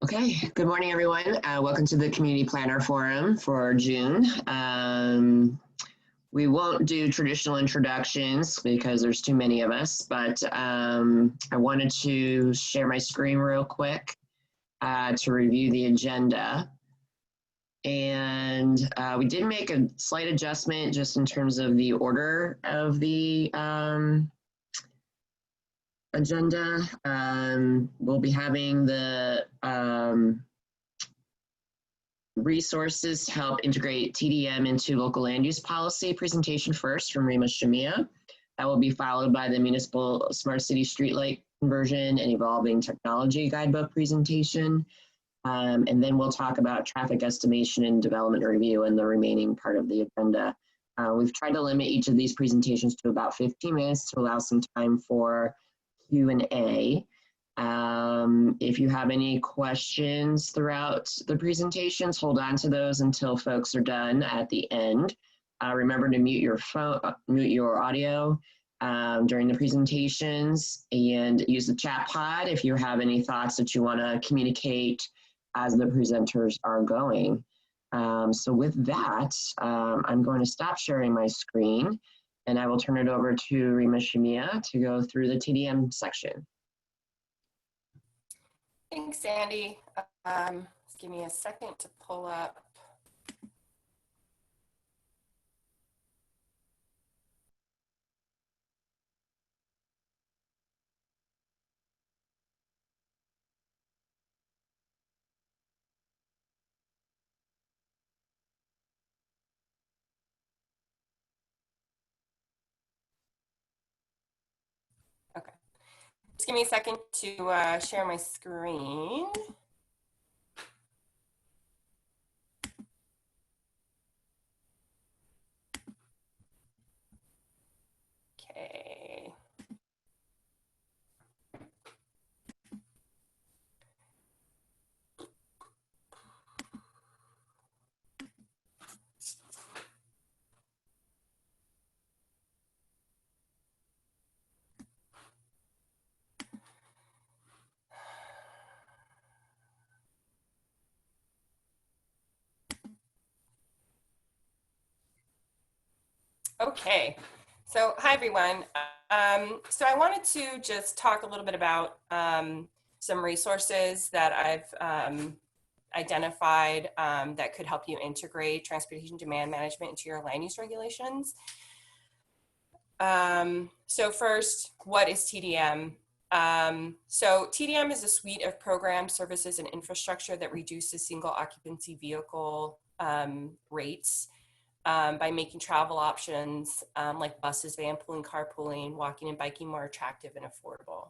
Okay, good morning, everyone. Welcome to the Community Planner Forum for June. We won't do traditional introductions because there's too many of us, but I wanted to share my screen real quick to review the agenda. And we did make a slight adjustment just in terms of the order of the agenda. We'll be having the resources to help integrate TDM into local land use policy presentation first from Rima Shamia. That will be followed by the municipal smart city streetlight conversion and evolving technology guidebook presentation. And then we'll talk about traffic estimation and development review in the remaining part of the agenda. We've tried to limit each of these presentations to about 15 minutes to allow some time for Q&A. If you have any questions throughout the presentations, hold on to those until folks are done at the end. Remember to mute your phone, mute your audio during the presentations, and use the chat pod if you have any thoughts that you want to communicate as the presenters are going. So with that, I'm going to stop sharing my screen, and I will turn it over to Rima Shamia to go through the TDM section. Thanks, Sandy. Just give me a second to pull up. Okay. Just give me a second to share my screen. Okay. Okay, so hi everyone. So I wanted to just talk a little bit about some resources that I've identified that could help you integrate transportation demand management into your land use regulations. So first, what is TDM? So TDM is a suite of programs, services, and infrastructure that reduces single occupancy vehicle rates by making travel options like buses, van pooling, carpooling, walking, and biking more attractive and affordable.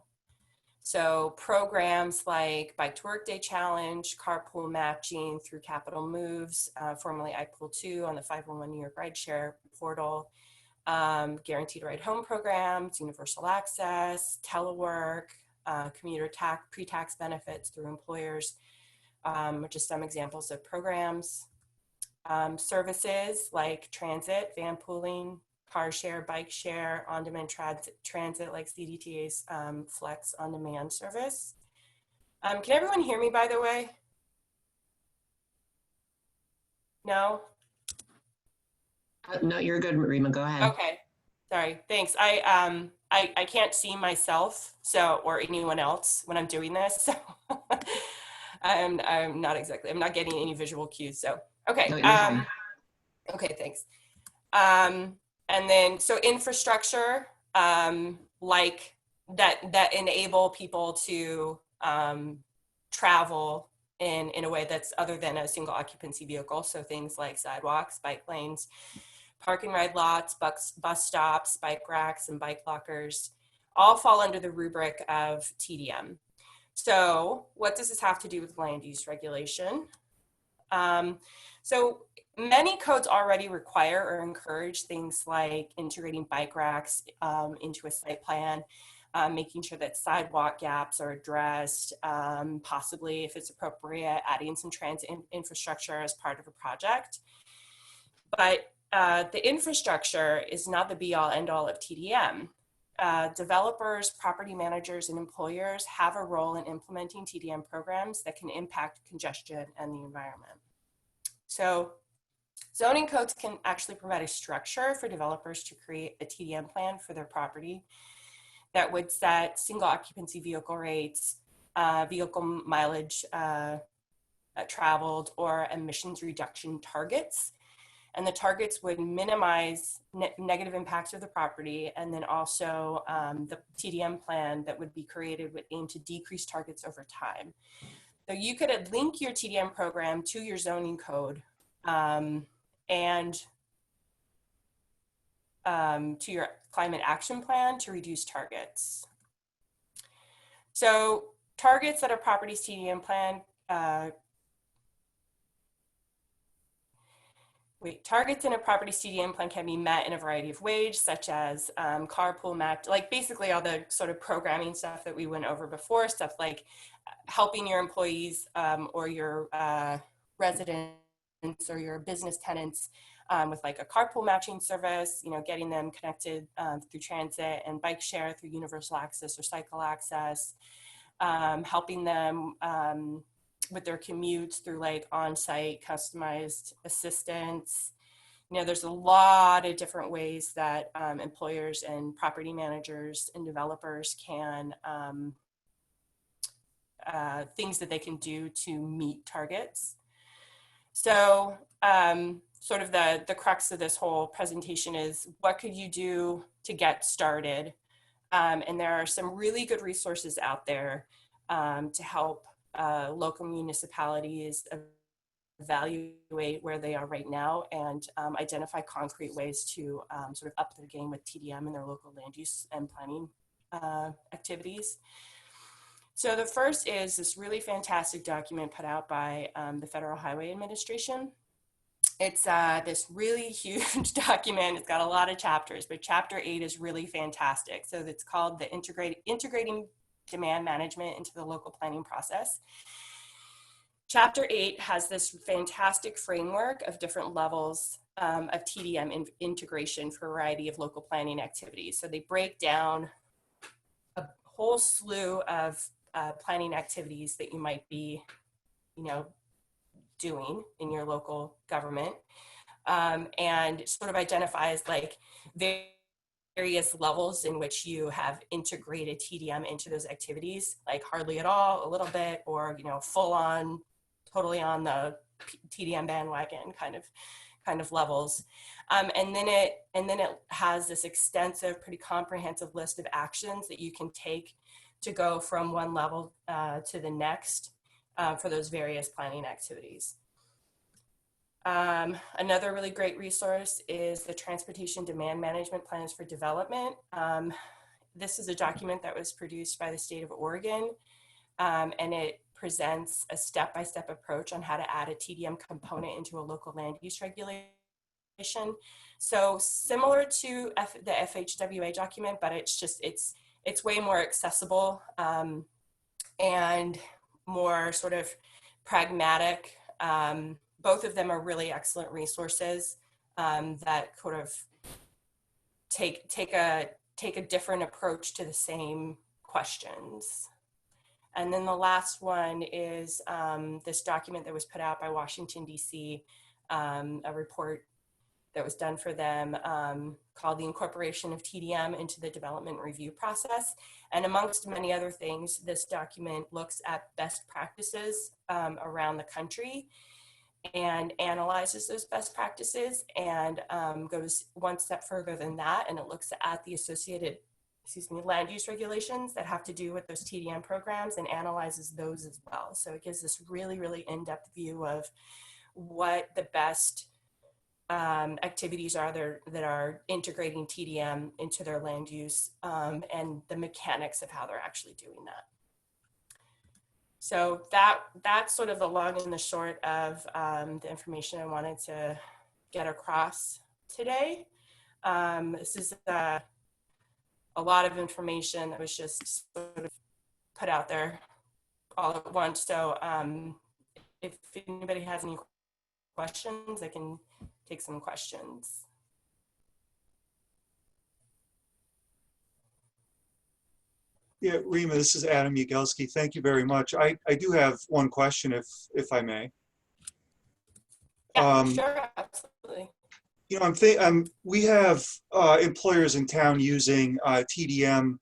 So programs like Bike to Work Day Challenge, carpool matching through Capital Moves, formerly iPool2 on the 511 New York Rideshare portal, guaranteed ride home programs, universal access, telework, commuter pre-tax benefits through employers, are just some examples of programs. Services like transit, van pooling, car share, bike share, on-demand transit like CDTC's Flex on-demand service. Can everyone hear me, by the way? No? No, you're good, Rima, go ahead. Okay, sorry, thanks. I can't see myself, so, or anyone else when I'm doing this, so I'm not getting any visual cues, so, okay. No, okay, thanks. And then, so infrastructure, like that enable people to travel in a way that's other than a single occupancy vehicle. So things like sidewalks, bike lanes, park and ride lots, bus stops, bike racks, and bike lockers all fall under the rubric of TDM. So what does this have to do with land use regulation? So many codes already require or encourage things like integrating bike racks into a site plan, making sure that sidewalk gaps are addressed, possibly, if it's appropriate, adding some transit infrastructure as part of a project. But the infrastructure is not the be-all, end-all of TDM. developers, property managers, and employers have a role in implementing TDM programs that can impact congestion and the environment. So zoning codes can actually provide a structure for developers to create a TDM plan for their property that would set single occupancy vehicle rates, vehicle mileage traveled, or emissions reduction targets. And the targets would minimize negative impacts of the property, and then also the TDM plan that would be created would aim to decrease targets over time. So you could link your TDM program to your zoning code and to your climate action plan to reduce targets. So targets that a property's TDM plan targets in a property's TDM plan can be met in a variety of ways, such as carpool match, like basically all the sort of programming stuff that we went over before, stuff like helping your employees or your residents or your business tenants with like a carpool matching service, you know, getting them connected through transit and bike share through universal access or cycle access, helping them with their commutes through like on-site customized assistance. You know, there's a lot of different ways that employers and property managers and developers can, things that they can do to meet targets. So sort of the crux of this whole presentation is what could you do to get started? And there are some really good resources out there to help local municipalities evaluate where they are right now and identify concrete ways to sort of up their game with TDM in their local land use and planning activities. So the first is this really fantastic document put out by the Federal Highway Administration. It's this really huge document. It's got a lot of chapters, but chapter 8 is really fantastic. So it's called the Integrating Demand Management into the Local Planning Process. Chapter 8 has this fantastic framework of different levels of TDM integration for a variety of local planning activities. So they break down a whole slew of planning activities that you might be, you know, doing in your local government, and sort of identifies like various levels in which you have integrated TDM into those activities, like hardly at all, a little bit, or, you know, full on, totally on the TDM bandwagon kind of levels. And then it has this extensive, pretty comprehensive list of actions that you can take to go from one level to the next for those various planning activities. Another really great resource is the Transportation Demand Management Plans for Development. This is a document that was produced by the state of Oregon, and it presents a step-by-step approach on how to add a TDM component into a local land use regulation. So similar to the FHWA document, but it's way more accessible and more sort of pragmatic. Both of them are really excellent resources that sort of take a different approach to the same questions. And then the last one is this document that was put out by Washington, D.C., a report that was done for them called The Incorporation of TDM into the Development Review Process. And amongst many other things, this document looks at best practices around the country and analyzes those best practices and goes one step further than that, and it looks at the associated land use regulations that have to do with those TDM programs and analyzes those as well. So it gives this really, really in-depth view of what the best activities are there that are integrating TDM into their land use and the mechanics of how they're actually doing that. So that's sort of the long and the short of the information I wanted to get across today. This is a lot of information that was just sort of put out there all at once. So if anybody has any questions, I can take some questions. Yeah, Rima, this is Adam Yagelski. Thank you very much. I do have one question, if I may. Yeah, sure, absolutely. You know, we have employers in town using TDM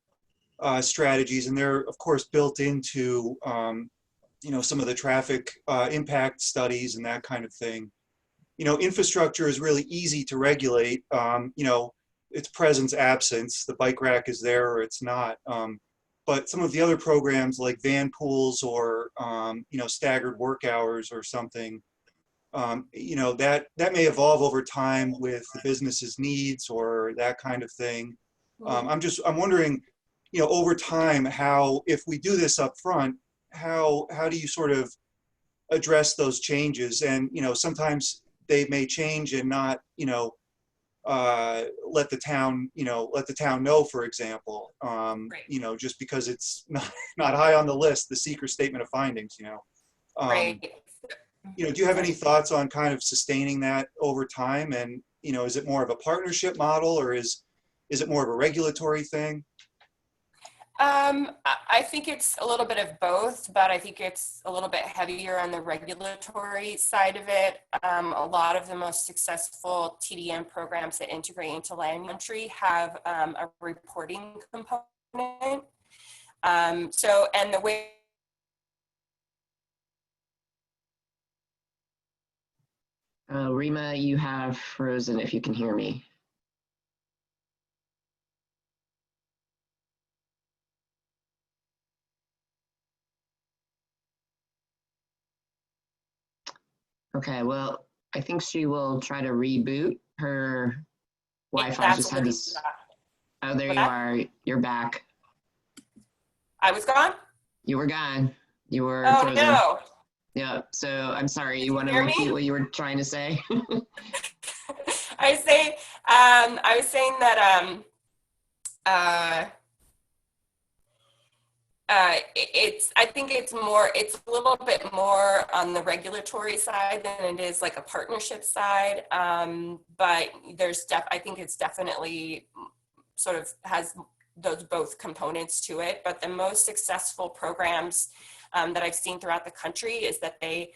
strategies, and they're of course built into you know, some of the traffic impact studies and that kind of thing. You know, infrastructure is really easy to regulate. You know, its presence, absence, the bike rack is there or it's not. But some of the other programs like van pools or you know, staggered work hours or something, you know, that may evolve over time with the business's needs or that kind of thing. I'm wondering, you know, over time, how, if we do this up front, how do you sort of address those changes? And, you know, sometimes they may change and not, you know, let the town, you know, let the town know, for example, Right. you know, just because it's not high on the list, the secret statement of findings, you know. Right. You know, do you have any thoughts on kind of sustaining that over time? And, you know, is it more of a partnership model, or is it more of a regulatory thing? I think it's a little bit of both, but I think it's a little bit heavier on the regulatory side of it. A lot of the most successful TDM programs that integrate into land entry have a reporting component. So, and the way Rima, you have frozen if you can hear me. Okay, well, I think she will try to reboot her Wi-Fi. Just had this. Oh, there you are. You're back. I was gone? You were gone. You were frozen. No. Yeah, so I'm sorry. You want to repeat what you were trying to say? I was saying that I think it's a little bit more on the regulatory side than it is like a partnership side. But I think it's definitely sort of has those both components to it. But the most successful programs that I've seen throughout the country is that they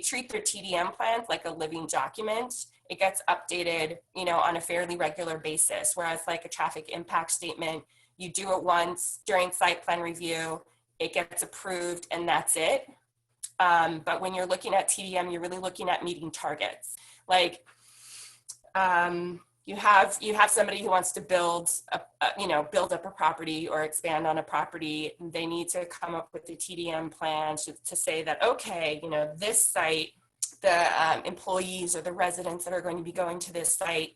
treat their TDM plans like a living document. It gets updated, you know, on a fairly regular basis, whereas like a traffic impact statement, you do it once during site plan review, it gets approved, and that's it. But when you're looking at TDM, you're really looking at meeting targets. Like you have somebody who wants to build up a property or expand on a property. They need to come up with a TDM plan to say that, okay, you know, this site, the employees or the residents that are going to be going to this site,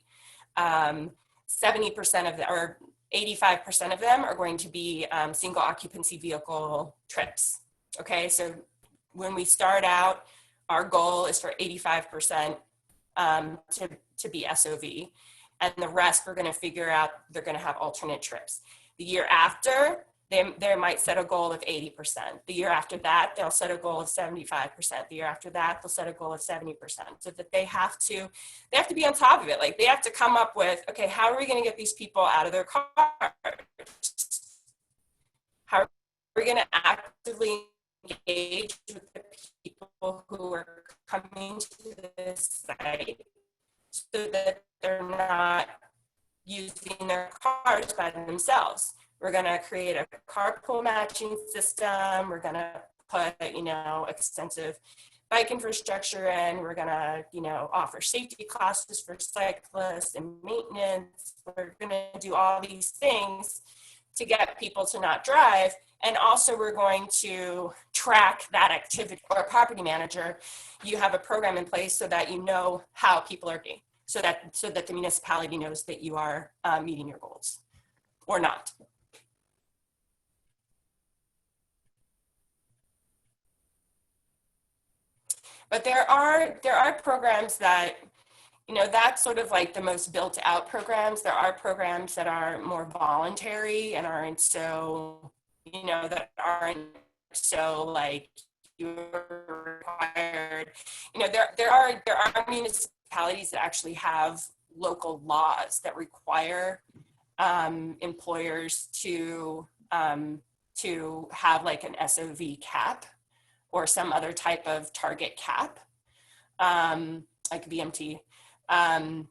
70% of them, or 85% of them are going to be single occupancy vehicle trips. Okay, so when we start out, our goal is for 85% to be SOV, and the rest we're going to figure out they're going to have alternate trips. The year after, they might set a goal of 80%. The year after that, they'll set a goal of 75%. The year after that, they'll set a goal of 70%, so that they have to be on top of it. Like, they have to come up with, okay, how are we going to get these people out of their cars? How are we going to actively engage with the people who are coming to this site so that they're not using their cars by themselves? We're going to create a carpool matching system. We're going to put, you know, extensive bike infrastructure in. We're going to, you know, offer safety classes for cyclists and maintenance. We're going to do all these things to get people to not drive. And also we're going to track that activity. Or a property manager, you have a program in place so that you know how people are doing, so that the municipality knows that you are meeting your goals or not. But there are programs that, you know, that's sort of like the most built out programs. There are programs that are more voluntary and aren't so, you know, that aren't so like you're required. You know, there are municipalities that actually have local laws that require employers to to have like an SOV cap or some other type of target cap, like BMT. And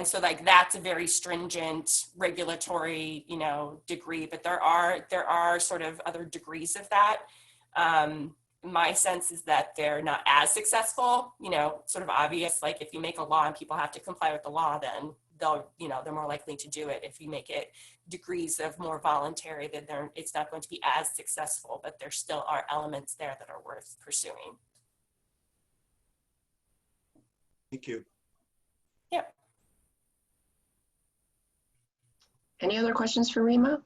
so like that's a very stringent regulatory, degree, but there are sort of other degrees of that. My sense is that they're not as successful, sort of obvious, like if you make a law and people have to comply with the law, then they're more likely to do it. If you make it degrees of more voluntary, then it's not going to be as successful, but there still are elements there that are worth pursuing. Thank you. Yep. Any other questions for Rima?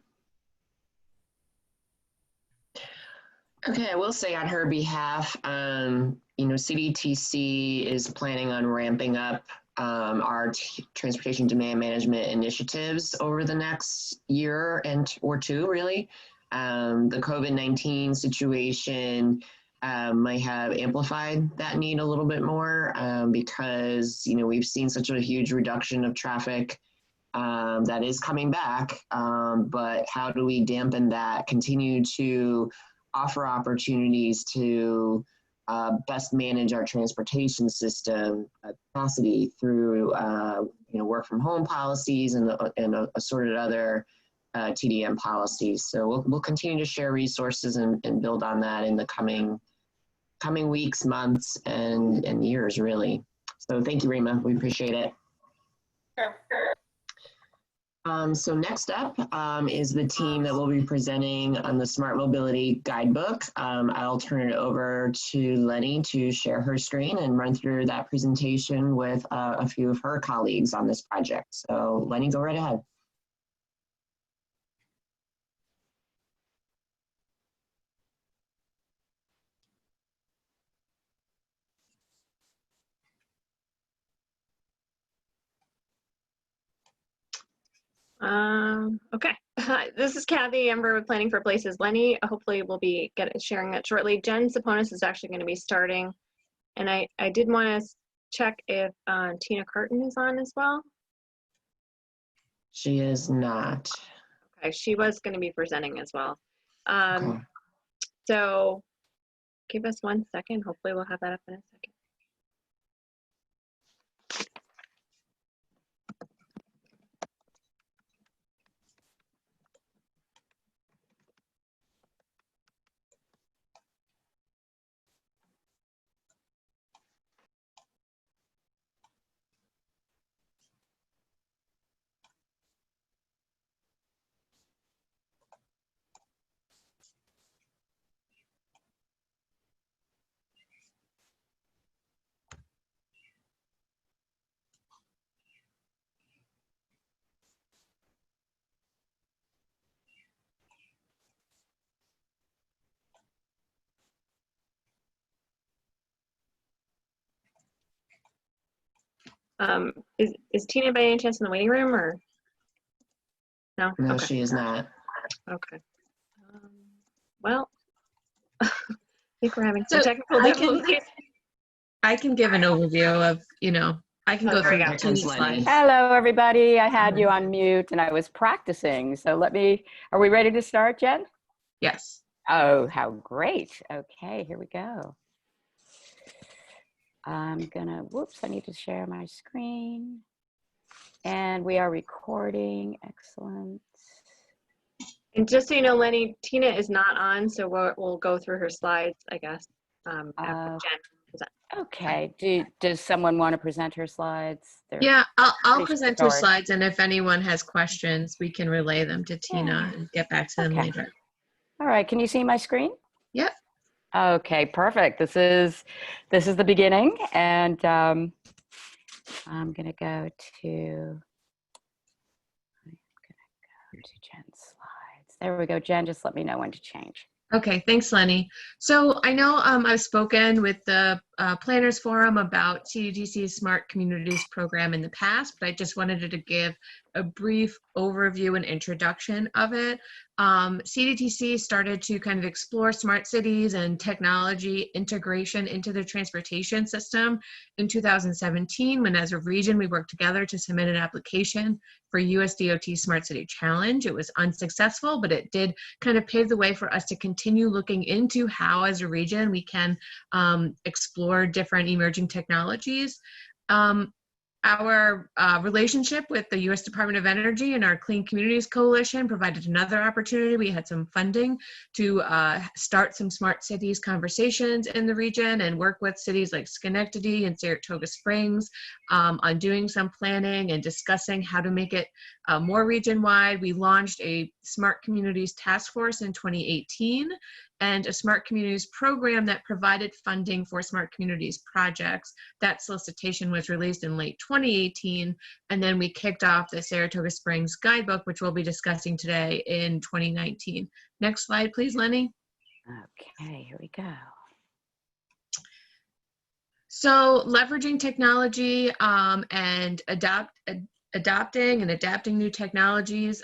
Okay, I will say on her behalf, CDTC is planning on ramping up our transportation demand management initiatives over the next year or two, really. The COVID-19 situation might have amplified that need a little bit more because, we've seen such a huge reduction of traffic that is coming back, but how do we dampen that, continue to offer opportunities to best manage our transportation system capacity through work from home policies and assorted other TDM policies. So we'll continue to share resources and build on that in the coming weeks, months, and years, really. So thank you, Rima. We appreciate it. Sure. So next up is the team that will be presenting on the Smart Mobility Guidebook. I'll turn it over to Lenny to share her screen and run through that presentation with a few of her colleagues on this project. So Lenny, go right ahead. Okay. This is Kathy Ember with Planning for Places. Lenny, hopefully we'll be sharing that shortly. Jen Saponis is actually going to be starting. And I did want to check if Tina Curtin is on as well. She is not. Okay, she was going to be presenting as well. Okay. So give us 1 second. Hopefully we'll have that up in a second. Is Tina by any chance in the waiting room or? No? No, Okay. she is not. Okay. Well, I think we're having some technical difficulties. I can give an overview of, I can go through Tina's slides. Hello, everybody. I had you on mute and I was practicing. So are we ready to start, Jen? Yes. Oh, how great. Okay, here we go. I need to share my screen. And we are recording. Excellent. And just so you know, Lenny, Tina is not on, so we'll go through her slides, I guess, after Jen presents. Okay. Does someone want to present her slides? Yeah, I'll present her slides, and if anyone has questions, we can relay them to Tina and get back to them later. All right. Can you see my screen? Yep. Okay, perfect. This is the beginning, and I'm going to go to Jen's slides. There we go. Jen, just let me know when to change. Okay, thanks, Lenny. So I know I've spoken with the planners forum about CDTC's Smart Communities program in the past, but I just wanted to give a brief overview and introduction of it. CDTC started to kind of explore smart cities and technology integration into the transportation system in 2017, when as a region we worked together to submit an application for USDOT Smart City Challenge. It was unsuccessful, but it did kind of pave the way for us to continue looking into how as a region we can explore different emerging technologies. Our relationship with the U.S. Department of Energy and our Clean Communities Coalition provided another opportunity. We had some funding to start some smart cities conversations in the region and work with cities like Schenectady and Saratoga Springs on doing some planning and discussing how to make it more region-wide. We launched a Smart Communities Task Force in 2018 and a Smart Communities program that provided funding for smart communities projects. That solicitation was released in late 2018, and then we kicked off the Saratoga Springs Guidebook, which we'll be discussing today, in 2019. Next slide, please, Lenny. Okay, here we go. So leveraging technology and adopting and adapting new technologies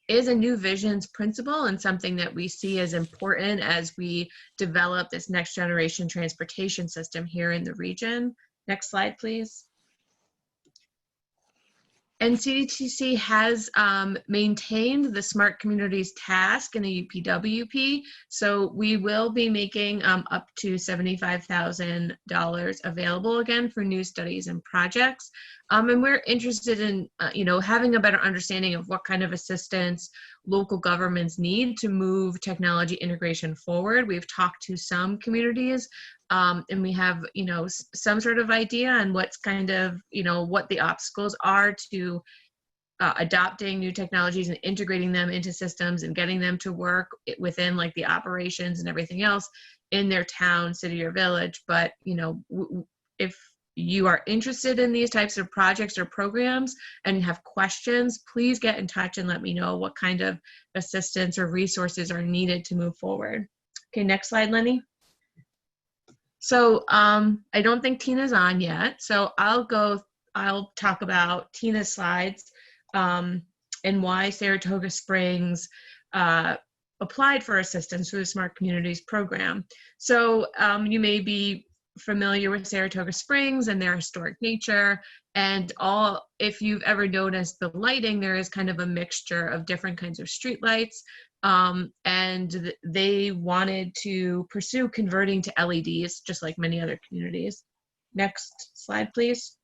is a new vision's principle and something that we see as important as we develop this next generation transportation system here in the region. Next slide, please. And CDTC has maintained the Smart Communities task in the UPWP, so we will be making up to $75,000 available again for new studies and projects. And we're interested in, having a better understanding of what kind of assistance local governments need to move technology integration forward. We've talked to some communities and we have, some sort of idea on what's kind of, what the obstacles are to adopting new technologies and integrating them into systems and getting them to work within like the operations and everything else in their town, city, or village. But, if you are interested in these types of projects or programs and have questions, please get in touch and let me know what kind of assistance or resources are needed to move forward. Okay, next slide, Lenny. So I don't think Tina's on yet, so I'll talk about Tina's slides and why Saratoga Springs applied for assistance through the Smart Communities program. So you may be familiar with Saratoga Springs and their historic nature, and if you've ever noticed the lighting, there is kind of a mixture of different kinds of street lights, and they wanted to pursue converting to LEDs just like many other communities. Next slide, please.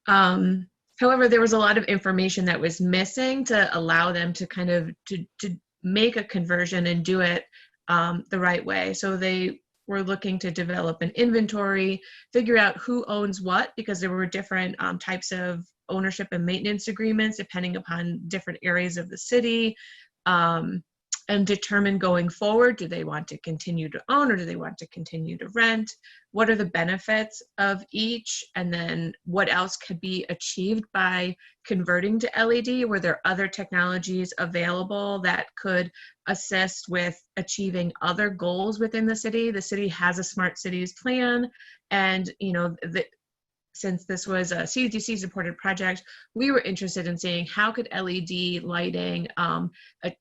However, there was a lot of information that was missing to allow them to kind of to make a conversion and do it the right way. So they were looking to develop an inventory, figure out who owns what, because there were different types of ownership and maintenance agreements depending upon different areas of the city, and determine going forward, do they want to continue to own or do they want to continue to rent? What are the benefits of each? And then what else could be achieved by converting to LED? Were there other technologies available that could assist with achieving other goals within the city? The city has a smart cities plan, and since this was a CDTC supported project, we were interested in seeing how could LED lighting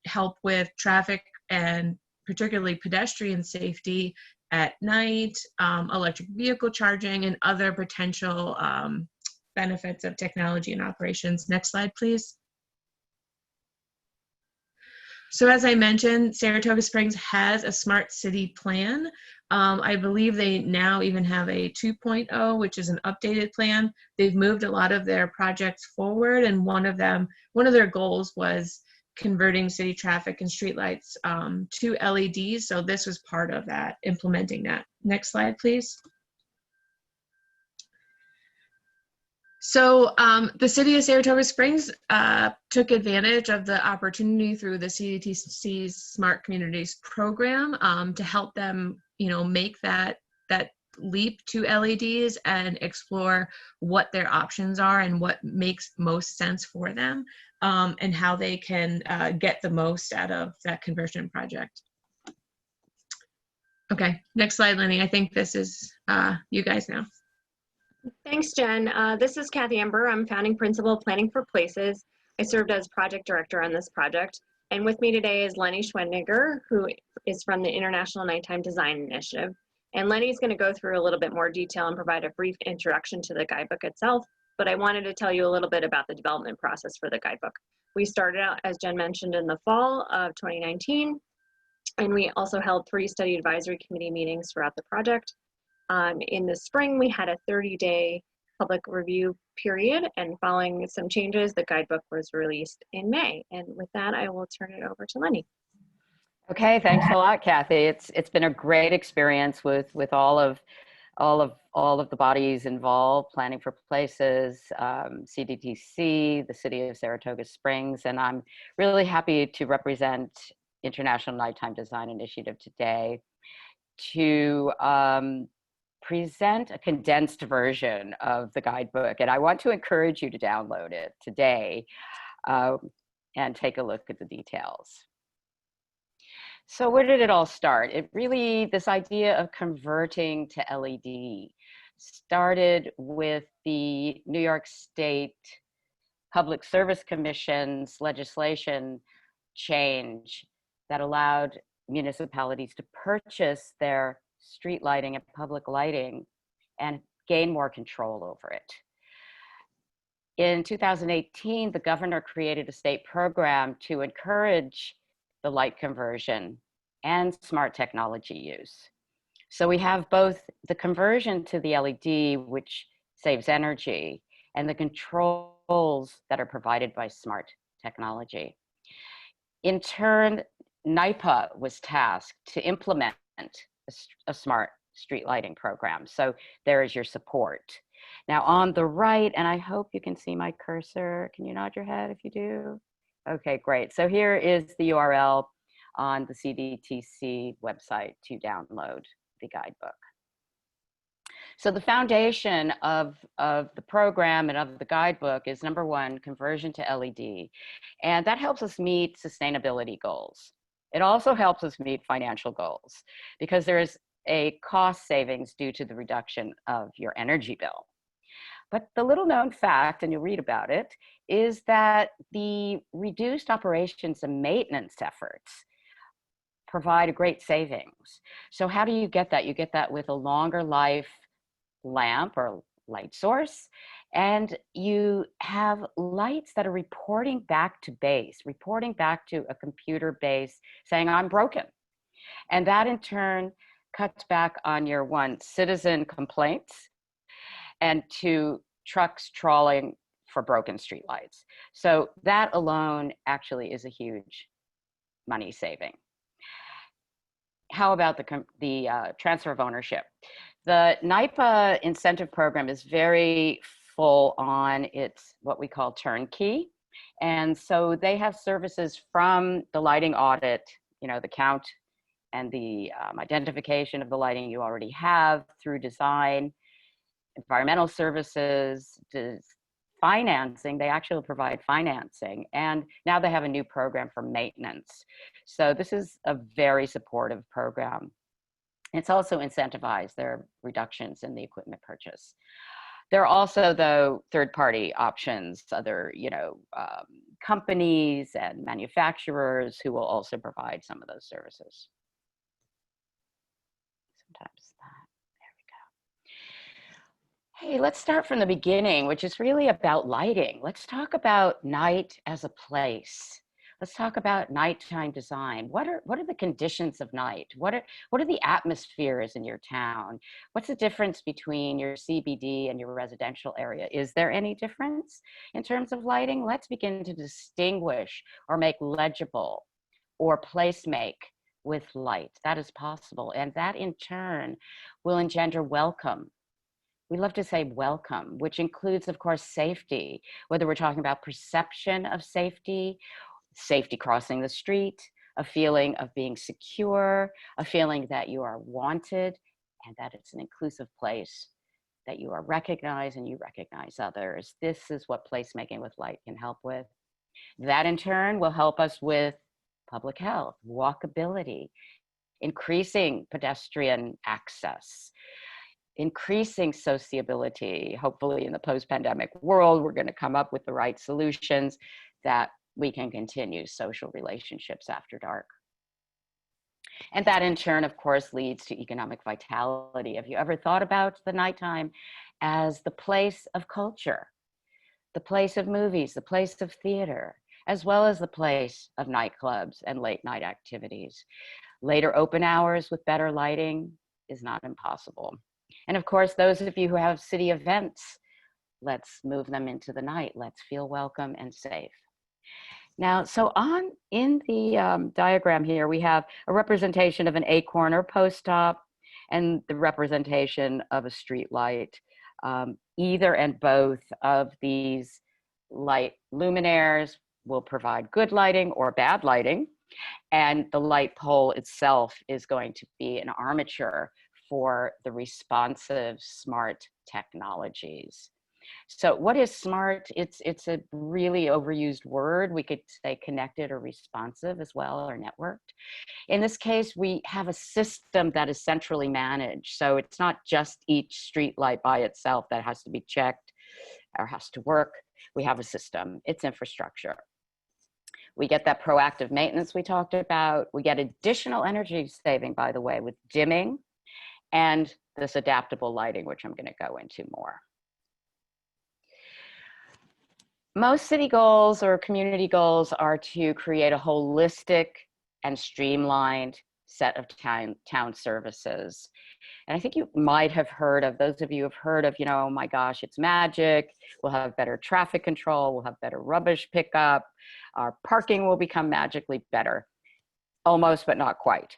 help with traffic and particularly pedestrian safety at night, electric vehicle charging, and other potential benefits of technology and operations. Next slide, please. So as I mentioned, Saratoga Springs has a smart city plan. I believe they now even have a 2.0, which is an updated plan. They've moved a lot of their projects forward, and one of their goals was converting city traffic and streetlights to LEDs. So this was part of that, implementing that. Next slide, please. So the city of Saratoga Springs took advantage of the opportunity through the CDTC's Smart Communities program to help them, make that leap to LEDs and explore what their options are and what makes most sense for them, and how they can get the most out of that conversion project. Okay, next slide, Lenny. I think this is you guys now. Thanks, Jen. This is Kathy Ember. I'm founding principal Planning for Places. I served as project director on this project. And with me today is Lenny Schwendiger, who is from the International Nighttime Design Initiative. And Lenny's going to go through a little bit more detail and provide a brief introduction to the guidebook itself. But I wanted to tell you a little bit about the development process for the guidebook. We started out, as Jen mentioned, in the fall of 2019. And we also held 3 study advisory committee meetings throughout the project. In the spring, we had a 30-day public review period, and following some changes, the guidebook was released in May. And with that, I will turn it over to Lenny. Okay, thanks a lot, Kathy. It's been a great experience with all of the bodies involved, Planning for Places, CDTC, the City of Saratoga Springs, and I'm really happy to represent International Nighttime Design Initiative today to present a condensed version of the guidebook. And I want to encourage you to download it today and take a look at the details. So where did it all start? It really, this idea of converting to LED started with the New York State Public Service Commission's legislation change that allowed municipalities to purchase their street lighting and public lighting and gain more control over it. In 2018, the governor created a state program to encourage the light conversion and smart technology use. So we have both the conversion to the LED, which saves energy, and the controls that are provided by smart technology. In turn, NYPA was tasked to implement a smart street lighting program. So there is your support. Now on the right, and I hope you can see my cursor. Can you nod your head if you do? Okay, great. So here is the URL on the CDTC website to download the guidebook. So the foundation of the program and of the guidebook is, number one, conversion to LED. And that helps us meet sustainability goals. It also helps us meet financial goals because there is a cost savings due to the reduction of your energy bill. But the little known fact, and you'll read about it, is that the reduced operations and maintenance efforts provide a great savings. So how do you get that? You get that with a longer life lamp or light source, and you have lights that are reporting back to base, reporting back to a computer base saying, I'm broken. And that in turn cuts back on your citizen complaints and 2 trucks trawling for broken streetlights. So that alone actually is a huge money saving. How about the transfer of ownership? The NYPA incentive program is very full on its what we call turnkey. And so they have services from the lighting audit, the count and the identification of the lighting you already have, through design, environmental services, financing. They actually provide financing. And now they have a new program for maintenance. So this is a very supportive program. It's also incentivized. There are reductions in the equipment purchase. There are also, though, third-party options, other, companies and manufacturers who will also provide some of those services. Sometimes that, there we go. Hey, let's start from the beginning, which is really about lighting. Let's talk about night as a place. Let's talk about nighttime design. What are the conditions of night? What are the atmospheres in your town? What's the difference between your CBD and your residential area? Is there any difference in terms of lighting? Let's begin to distinguish or make legible or place make with light. That is possible. And that in turn will engender welcome. We love to say welcome, which includes, of course, safety, whether we're talking about perception of safety crossing the street, a feeling of being secure, a feeling that you are wanted, and that it's an inclusive place, that you are recognized and you recognize others. This is what placemaking with light can help with. That in turn will help us with public health, walkability, increasing pedestrian access, increasing sociability. Hopefully in the post-pandemic world, we're going to come up with the right solutions that we can continue social relationships after dark. And that in turn, of course, leads to economic vitality. Have you ever thought about the nighttime as the place of culture, the place of movies, the place of theater, as well as the place of nightclubs and late night activities? Later open hours with better lighting is not impossible. And of course, those of you who have city events, let's move them into the night. Let's feel welcome and safe. Now, so in the diagram here, we have a representation of an eight-corner post stop and the representation of a street light. Either and both of these light luminaires will provide good lighting or bad lighting. And the light pole itself is going to be an armature for the responsive smart technologies. So what is smart? It's a really overused word. We could say connected or responsive as well, or networked. In this case, we have a system that is centrally managed. So it's not just each street light by itself that has to be checked or has to work. We have a system. It's infrastructure. We get that proactive maintenance we talked about. We get additional energy saving, by the way, with dimming and this adaptable lighting, which I'm going to go into more. Most city goals or community goals are to create a holistic and streamlined set of town services. And I think you might have heard of, those of you who have heard of, you know, oh my gosh, it's magic. We'll have better traffic control. We'll have better rubbish pickup. Our parking will become magically better. Almost, but not quite.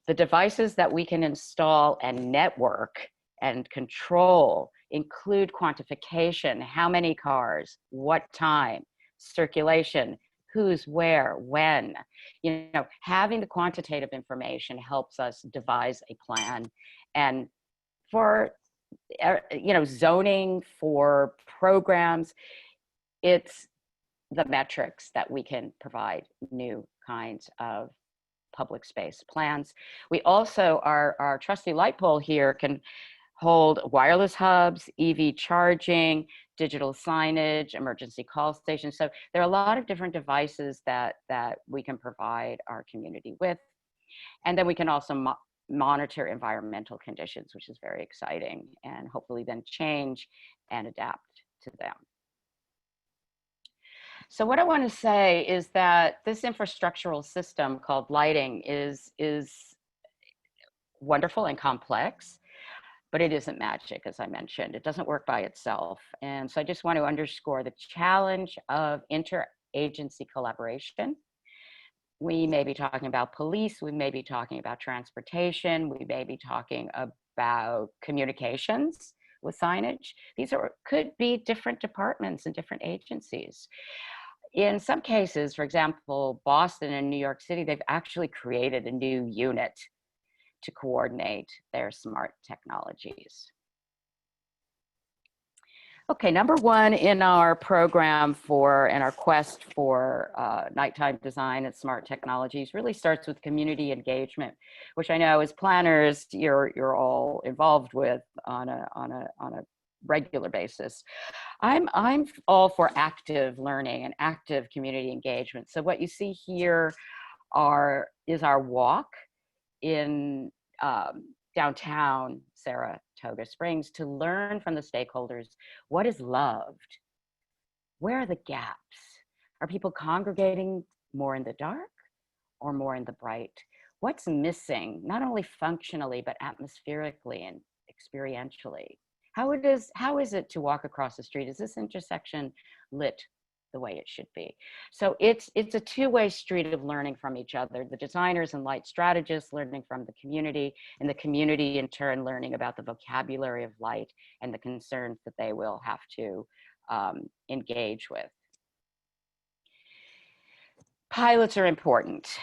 The devices that we can install and network and control include quantification, how many cars, what time, circulation, who's where, when. You know, having the quantitative information helps us devise a plan. And for, you know, zoning, for programs, it's the metrics that we can provide new kinds of public space plans. We also, our trusty light pole here can hold wireless hubs, EV charging, digital signage, emergency call stations. So there are a lot of different devices that we can provide our community with. And then we can also monitor environmental conditions, which is very exciting, and hopefully then change and adapt to them. So what I want to say is that this infrastructural system called lighting is wonderful and complex, but it isn't magic, as I mentioned. It doesn't work by itself. And so I just want to underscore the challenge of interagency collaboration. We may be talking about police, we may be talking about transportation, we may be talking about communications with signage. These could be different departments and different agencies. In some cases, for example, Boston and New York City, they've actually created a new unit to coordinate their smart technologies. Okay, number one in our program and our quest for nighttime design and smart technologies really starts with community engagement, which I know as planners, you're all involved with on a regular basis. I'm all for active learning and active community engagement. So what you see here is our walk in downtown Saratoga Springs to learn from the stakeholders what is loved. Where are the gaps? Are people congregating more in the dark or more in the bright? What's missing, not only functionally, but atmospherically and experientially? How is it to walk across the street? Is this intersection lit the way it should be? So it's a two-way street of learning from each other. The designers and light strategists learning from the community, and the community in turn learning about the vocabulary of light and the concerns that they will have to engage with. Pilots are important.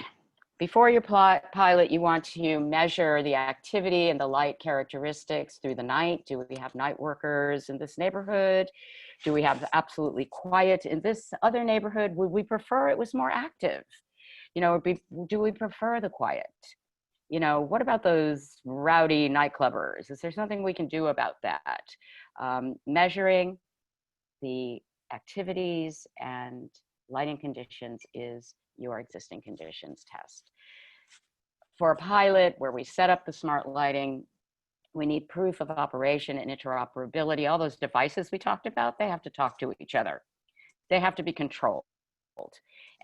Before you pilot, you want to measure the activity and the light characteristics through the night. Do we have night workers in this neighborhood? Do we have absolutely quiet in this other neighborhood? Would we prefer it was more active? You know, do we prefer the quiet? You know, what about those rowdy nightclubbers? Is there something we can do about that? Measuring the activities and lighting conditions is your existing conditions test. For a pilot where we set up the smart lighting, we need proof of operation and interoperability. All those devices we talked about, they have to talk to each other. They have to be controlled.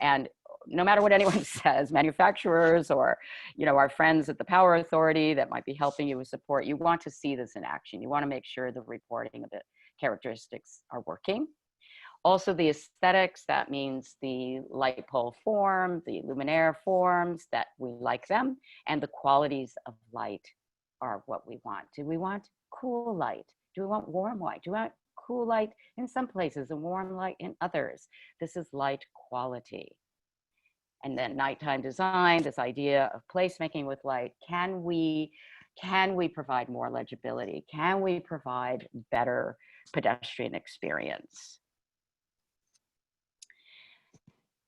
And no matter what anyone says, manufacturers or, you know, our friends at the Power Authority that might be helping you with support, you want to see this in action. You want to make sure the reporting of the characteristics are working. Also the aesthetics, that means the light pole form, the luminaire forms, that we like them, and the qualities of light are what we want. Do we want cool light? Do we want warm light? Do we want cool light in some places and warm light in others? This is light quality. And then nighttime design, this idea of placemaking with light. Can we provide more legibility? Can we provide better pedestrian experience?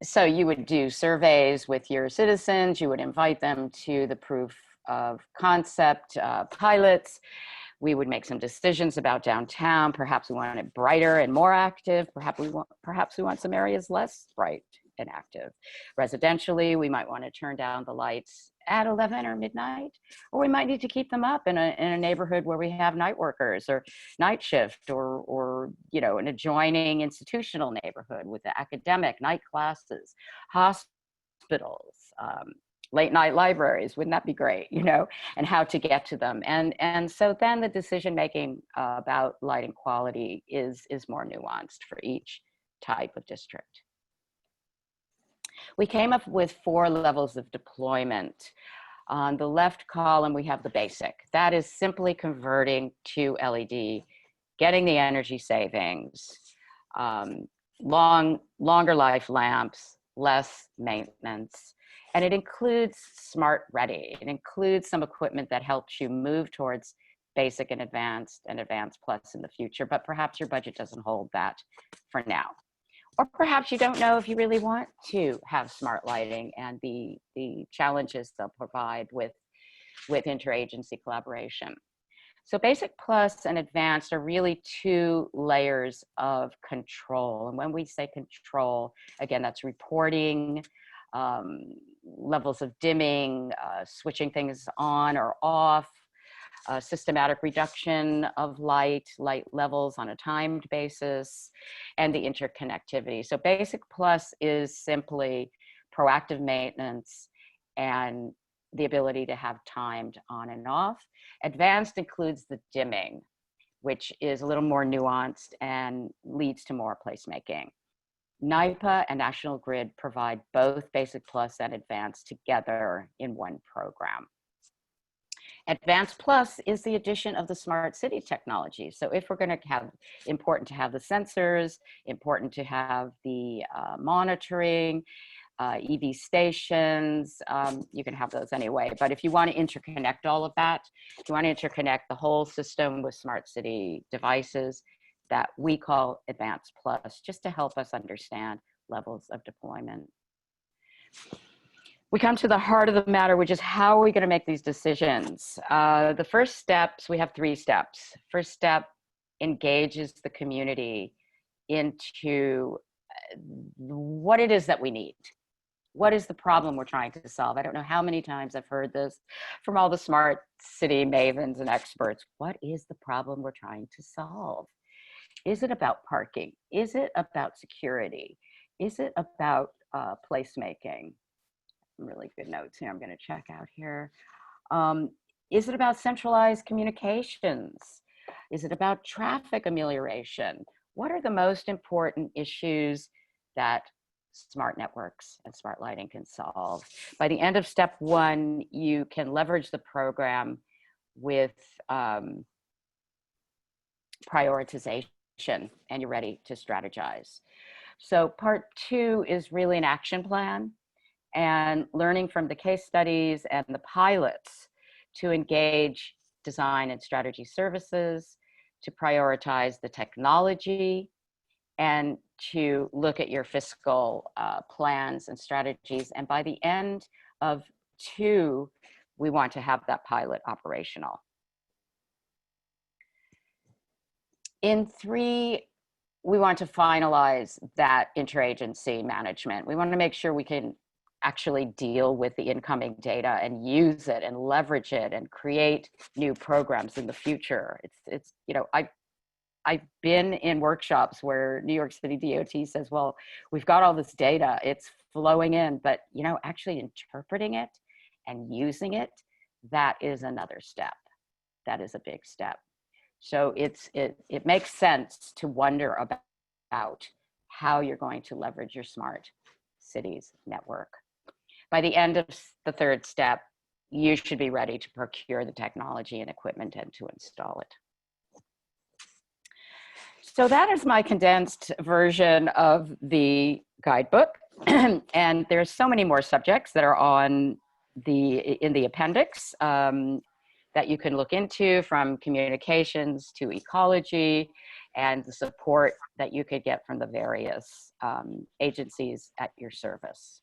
So you would do surveys with your citizens. You would invite them to the proof of concept pilots. We would make some decisions about downtown. Perhaps we want it brighter and more active. Perhaps we want some areas less bright and active. Residentially, we might want to turn down the lights at 11 or midnight, or we might need to keep them up in a neighborhood where we have night workers or night shift, or you know, an adjoining institutional neighborhood with the academic night classes, hospitals, late night libraries. Wouldn't that be great? You know, and how to get to them. And so then the decision making about lighting quality is more nuanced for each type of district. We came up with 4 levels of deployment. On the left column, we have the basic. That is simply converting to LED, getting the energy savings, longer life lamps, less maintenance. And it includes smart ready. It includes some equipment that helps you move towards basic and advanced plus in the future, but perhaps your budget doesn't hold that for now. Or perhaps you don't know if you really want to have smart lighting and the challenges they'll provide with interagency collaboration. So basic plus and advanced are really 2 layers of control. And when we say control, again, that's reporting, levels of dimming, switching things on or off, systematic reduction of light levels on a timed basis, and the interconnectivity. So basic plus is simply proactive maintenance and the ability to have timed on and off. Advanced includes the dimming, which is a little more nuanced and leads to more placemaking. NYPA and National Grid provide both basic plus and advanced together in one program. Advanced Plus is the addition of the smart city technology. So if we're going to have, important to have the sensors, important to have the monitoring, EV stations, you can have those anyway. But if you want to interconnect all of that, if you want to interconnect the whole system with smart city devices, that we call Advanced Plus, just to help us understand levels of deployment. We come to the heart of the matter, which is how are we going to make these decisions? The first steps, we have 3 steps. First step engages the community into what it is that we need. What is the problem we're trying to solve? I don't know how many times I've heard this from all the smart city mavens and experts. What is the problem we're trying to solve? Is it about parking? Is it about security? Is it about placemaking? Really good notes here. I'm going to check out here. Is it about centralized communications? Is it about traffic amelioration? What are the most important issues that smart networks and smart lighting can solve? By the end of step 1, you can leverage the program with prioritization, and you're ready to strategize. So part 2 is really an action plan and learning from the case studies and the pilots to engage design and strategy services, to prioritize the technology, and to look at your fiscal plans and strategies. And by the end of 2, we want to have that pilot operational. In 3, we want to finalize that interagency management. We want to make sure we can actually deal with the incoming data and use it and leverage it and create new programs in the future. It's you know, I've been in workshops where New York City DOT says, well, we've got all this data, it's flowing in, but you know, actually interpreting it and using it, that is another step. That is a big step. So it makes sense to wonder about how you're going to leverage your smart cities network. By the end of the 3rd step, you should be ready to procure the technology and equipment and to install it. So that is my condensed version of the guidebook. And there's so many more subjects that are in the appendix that you can look into, from communications to ecology, and the support that you could get from the various agencies at your service.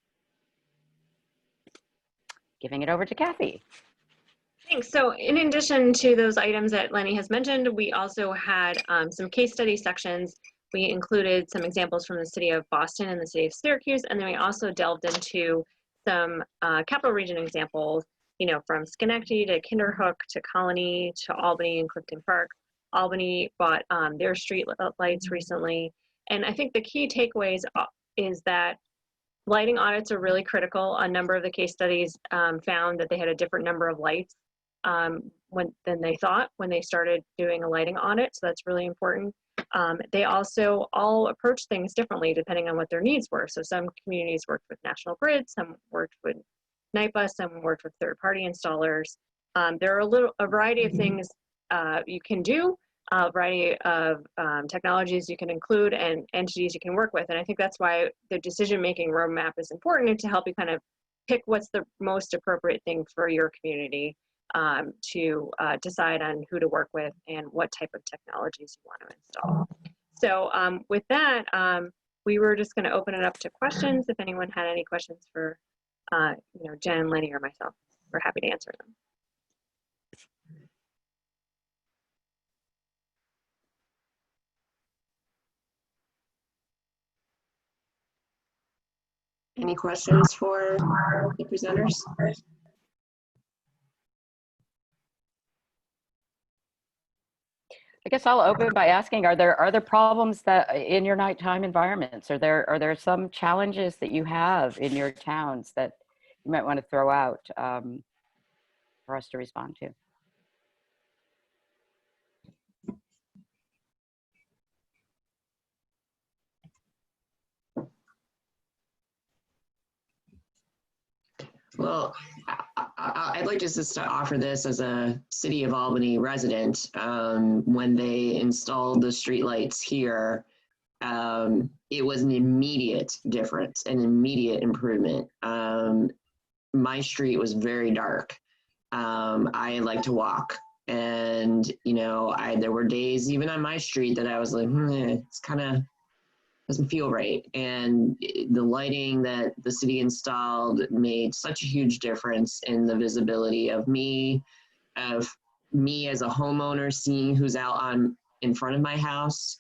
Giving it over to Kathy. Thanks. So in addition to those items that Lenny has mentioned, we also had some case study sections. We included some examples from the city of Boston and the city of Syracuse, and then we also delved into some capital region examples, you know, from Schenectady to Kinderhook to Colony to Albany and Clifton Park. Albany bought their street lights recently. And I think the key takeaways is that lighting audits are really critical. A number of the case studies found that they had a different number of lights than they thought when they started doing a lighting audit. So that's really important. They also all approach things differently depending on what their needs were. So some communities worked with National Grid, some worked with NIPA, some worked with third-party installers. There are a variety of things you can do, a variety of technologies you can include and entities you can work with. And I think that's why the decision-making roadmap is important, to help you kind of pick what's the most appropriate thing for your community, to decide on who to work with and what type of technologies you want to install. So with that, we were just going to open it up to questions. If anyone had any questions for you know, Jen, Lenny, or myself, we're happy to answer them. Any questions for the presenters? I guess I'll open by asking, are there problems that in your nighttime environments? Are there some challenges that you have in your towns that you might want to throw out for us to respond to? Well, I'd like just to offer this as a City of Albany resident. When they installed the streetlights here, it was an immediate difference, an immediate improvement. My street was very dark. I like to walk, and you know, there were days even on my street that I was like, it's kind of doesn't feel right. And the lighting that the city installed made such a huge difference in the visibility of me as a homeowner, seeing who's out in front of my house,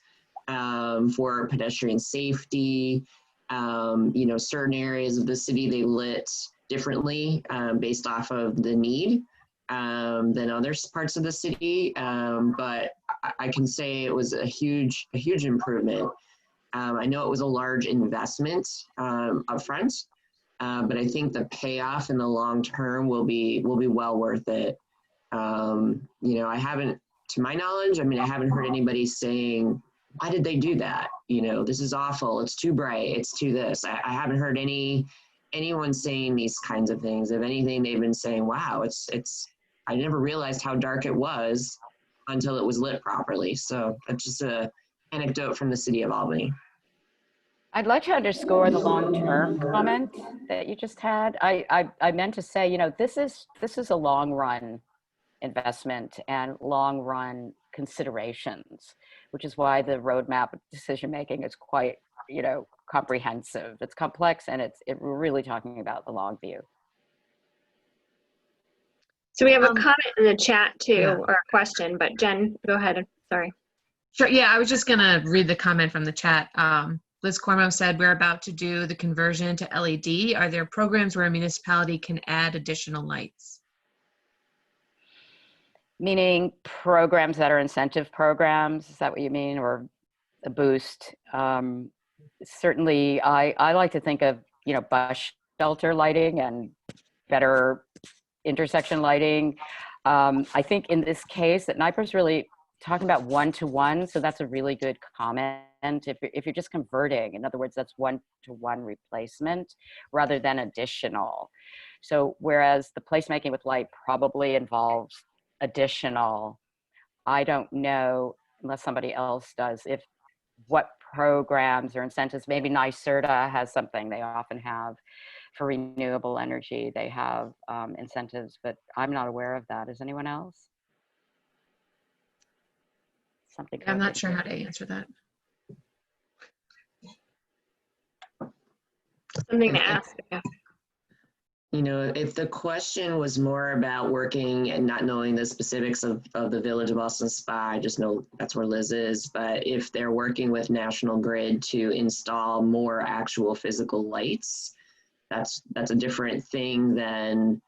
for pedestrian safety. You know, certain areas of the city, they lit differently based off of the need than other parts of the city. But I can say it was a huge improvement. I know it was a large investment upfront, but I think the payoff in the long term will be well worth it. You know, I haven't, to my knowledge, I mean, I haven't heard anybody saying, why did they do that? You know, this is awful. It's too bright. It's too this. I haven't heard anyone saying these kinds of things. If anything, they've been saying, wow, I never realized how dark it was until it was lit properly. So that's just a anecdote from the city of Albany. I'd like to underscore the long-term comment that you just had. I meant to say, you know, this is a long-run investment and long-run considerations, which is why the roadmap decision-making is quite, you know, comprehensive. It's complex, and we're really talking about the long view. So we have a comment in the chat too, yeah. or a question, but Jen, go ahead. Sorry. Sure. Yeah, I was just gonna read the comment from the chat. Liz Cormo said, we're about to do the conversion to LED. Are there programs where a municipality can add additional lights? Meaning programs that are incentive programs, is that what you mean, or a boost? Certainly, I like to think of, you know, bus shelter lighting and better intersection lighting. I think in this case that NIPER's really talking about one-to-one, so that's a really good comment. If you're just converting, in other words, that's one-to-one replacement rather than additional. So whereas the placemaking with light probably involves additional, I don't know, unless somebody else does, if what programs or incentives, maybe NYSERDA has something they often have for renewable energy. They have incentives, but I'm not aware of that. Is anyone else? Something. I'm not sure how to answer that. Something to ask. Yeah. You know, if the question was more about working and not knowing the specifics of the Village of Boston Spa, I just know that's where Liz is. But if they're working with National Grid to install more actual physical lights, that's a different thing than,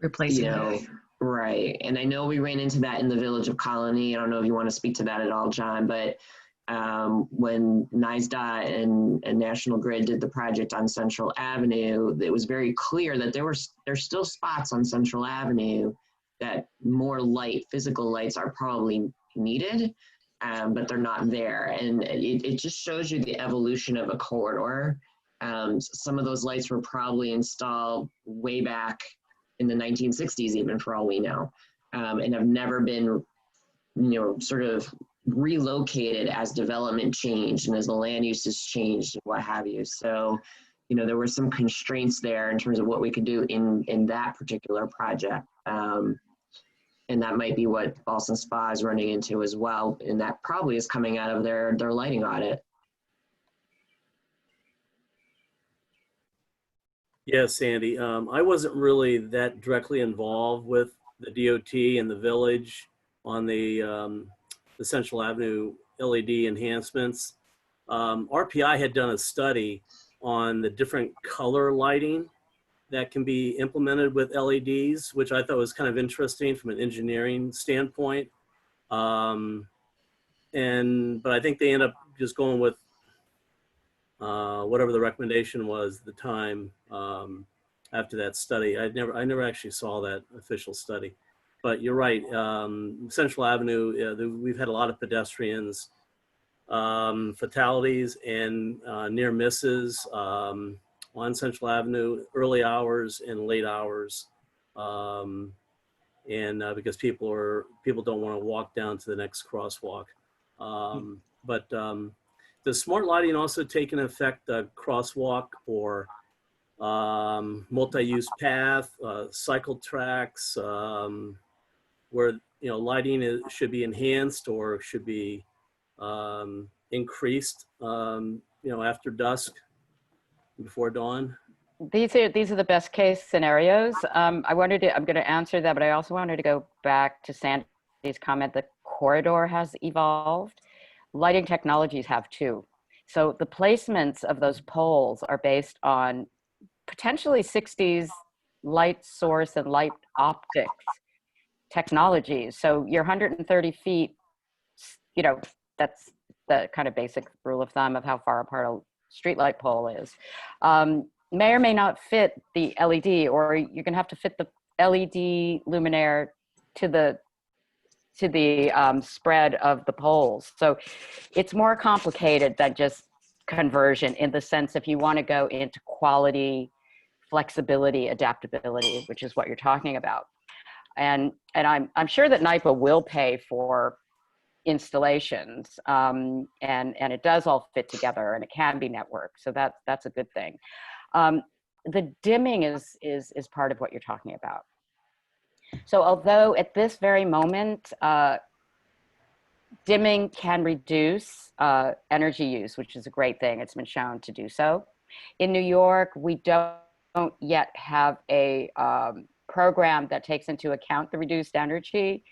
Replacing you know, it. right. And I know we ran into that in the Village of Colony. I don't know if you want to speak to that at all, John, but when NYSDOT and National Grid did the project on Central Avenue, it was very clear that there's still spots on Central Avenue that more light, physical lights are probably needed, but they're not there. And it just shows you the evolution of a corridor. Some of those lights were probably installed way back in the 1960s, even for all we know, and have never been, you know, sort of relocated as development changed and as the land uses changed and what have you. So, you know, there were some constraints there in terms of what we could do in that particular project. And that might be what Boston Spa is running into as well. And that probably is coming out of their lighting audit. Yes, Sandy. I wasn't really that directly involved with the DOT and the village on the Central Avenue LED enhancements. RPI had done a study on the different color lighting that can be implemented with LEDs, which I thought was kind of interesting from an engineering standpoint. But I think they end up just going with whatever the recommendation was at the time after that study. I never actually saw that official study. But you're right, Central Avenue, we've had a lot of pedestrians, fatalities and near misses on Central Avenue, early hours and late hours. Because people don't want to walk down to the next crosswalk. Does smart lighting also take into effect the crosswalk or multi-use path, cycle tracks, where, you know, lighting should be enhanced or should be increased, you know, after dusk, before dawn? These are the best case scenarios. I'm going to answer that, but I also wanted to go back to Sandy's comment. The corridor has evolved. Lighting technologies have too. So the placements of those poles are based on potentially 60s light source and light optics technologies. So your 130 feet, you know, that's the kind of basic rule of thumb of how far apart a streetlight pole is. May or may not fit the LED, or you're gonna have to fit the LED luminaire to the spread of the poles. So it's more complicated than just conversion, in the sense if you want to go into quality, flexibility, adaptability, which is what you're talking about. And I'm sure that NYPA will pay for installations, and it does all fit together, and it can be networked. So that's a good thing. The dimming is part of what you're talking about. So although at this very moment, dimming can reduce energy use, which is a great thing. It's been shown to do so. In New York, we don't yet have a program that takes into account the reduced energy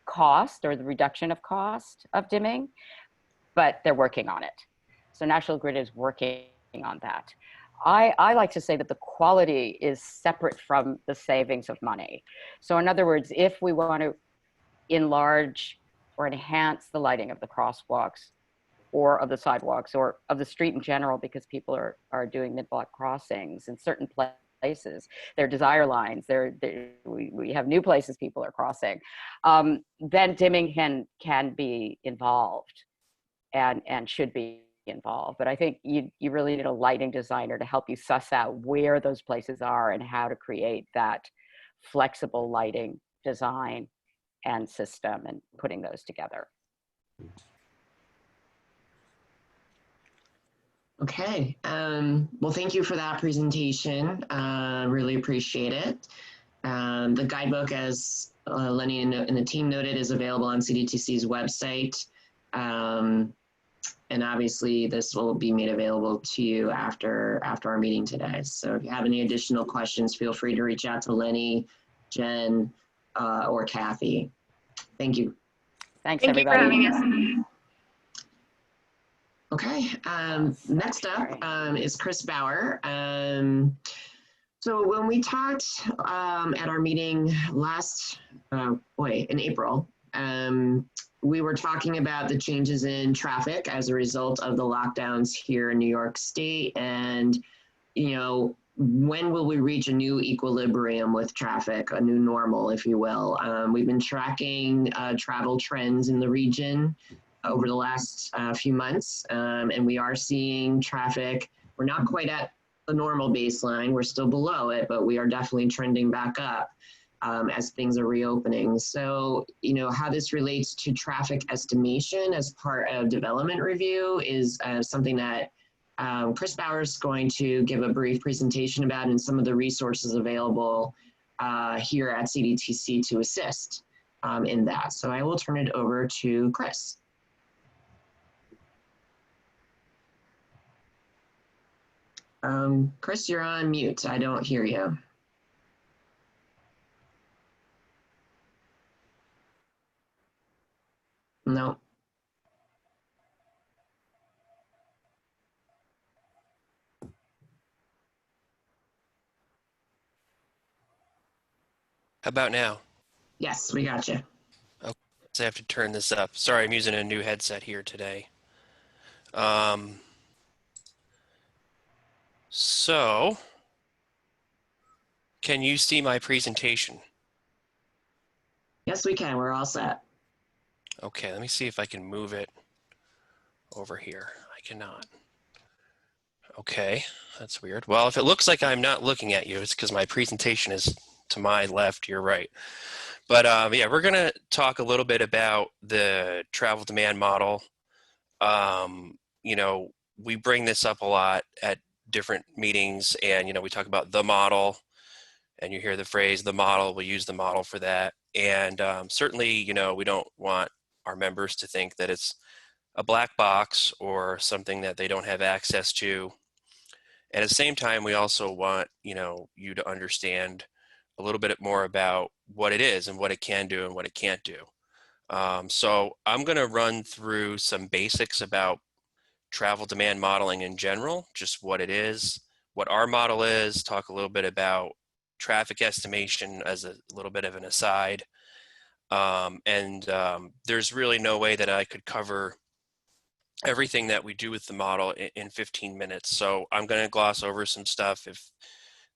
cost or the reduction of cost of dimming, but they're working on it. So National Grid is working on that. I like to say that the quality is separate from the savings of money. So in other words, if we want to enlarge or enhance the lighting of the crosswalks or of the sidewalks or of the street in general, because people are doing mid-block crossings in certain places, their desire lines, we have new places people are crossing, then dimming can be involved and should be involved. But I think you really need a lighting designer to help you suss out where those places are and how to create that flexible lighting design and system and putting those together. Okay. Well, thank you for that presentation. Really appreciate it. The guidebook, as Lenny and the team noted, is available on CDTC's website. And obviously this will be made available to you after our meeting today. So if you have any additional questions, feel free to reach out to Lenny, Jen, or Kathy. Thank you. Thanks, Thank you for everybody. having us. Okay, next up is Chris Bauer. So when we talked at our meeting last, in April, we were talking about the changes in traffic as a result of the lockdowns here in New York State, and when will we reach a new equilibrium with traffic, a new normal, if you will. We've been tracking travel trends in the region over the last few months, and we are seeing traffic. We're not quite at the normal baseline, we're still below it, but we are definitely trending back up as things are reopening. So, how this relates to traffic estimation as part of development review is something that Chris Bauer is going to give a brief presentation about, and some of the resources available here at CDTC to assist in that. So I will turn it over to Chris. Chris, you're on mute. I don't hear you. No. How about now? Yes, we got you. Okay, so I have to turn this up. Sorry, I'm using a new headset here today. So, can you see my presentation? Yes, we can. We're all set. Okay, let me see if I can move it over here. I cannot. Okay, that's weird. Well, if it looks like I'm not looking at you, it's because my presentation is to my left, your right. But yeah, we're going to talk a little bit about the travel demand model. We bring this up a lot at different meetings, and we talk about the model, and you hear the phrase the model. We use the model for that, and certainly we don't want our members to think that it's a black box or something that they don't have access to. And at the same time, we also want you to understand a little bit more about what it is and what it can do and what it can't do. So I'm going to run through some basics about travel demand modeling in general, just what it is, what our model is, talk a little bit about traffic estimation as a little bit of an aside. There's really no way that I could cover everything that we do with the model in 15 minutes. So I'm going to gloss over some stuff. If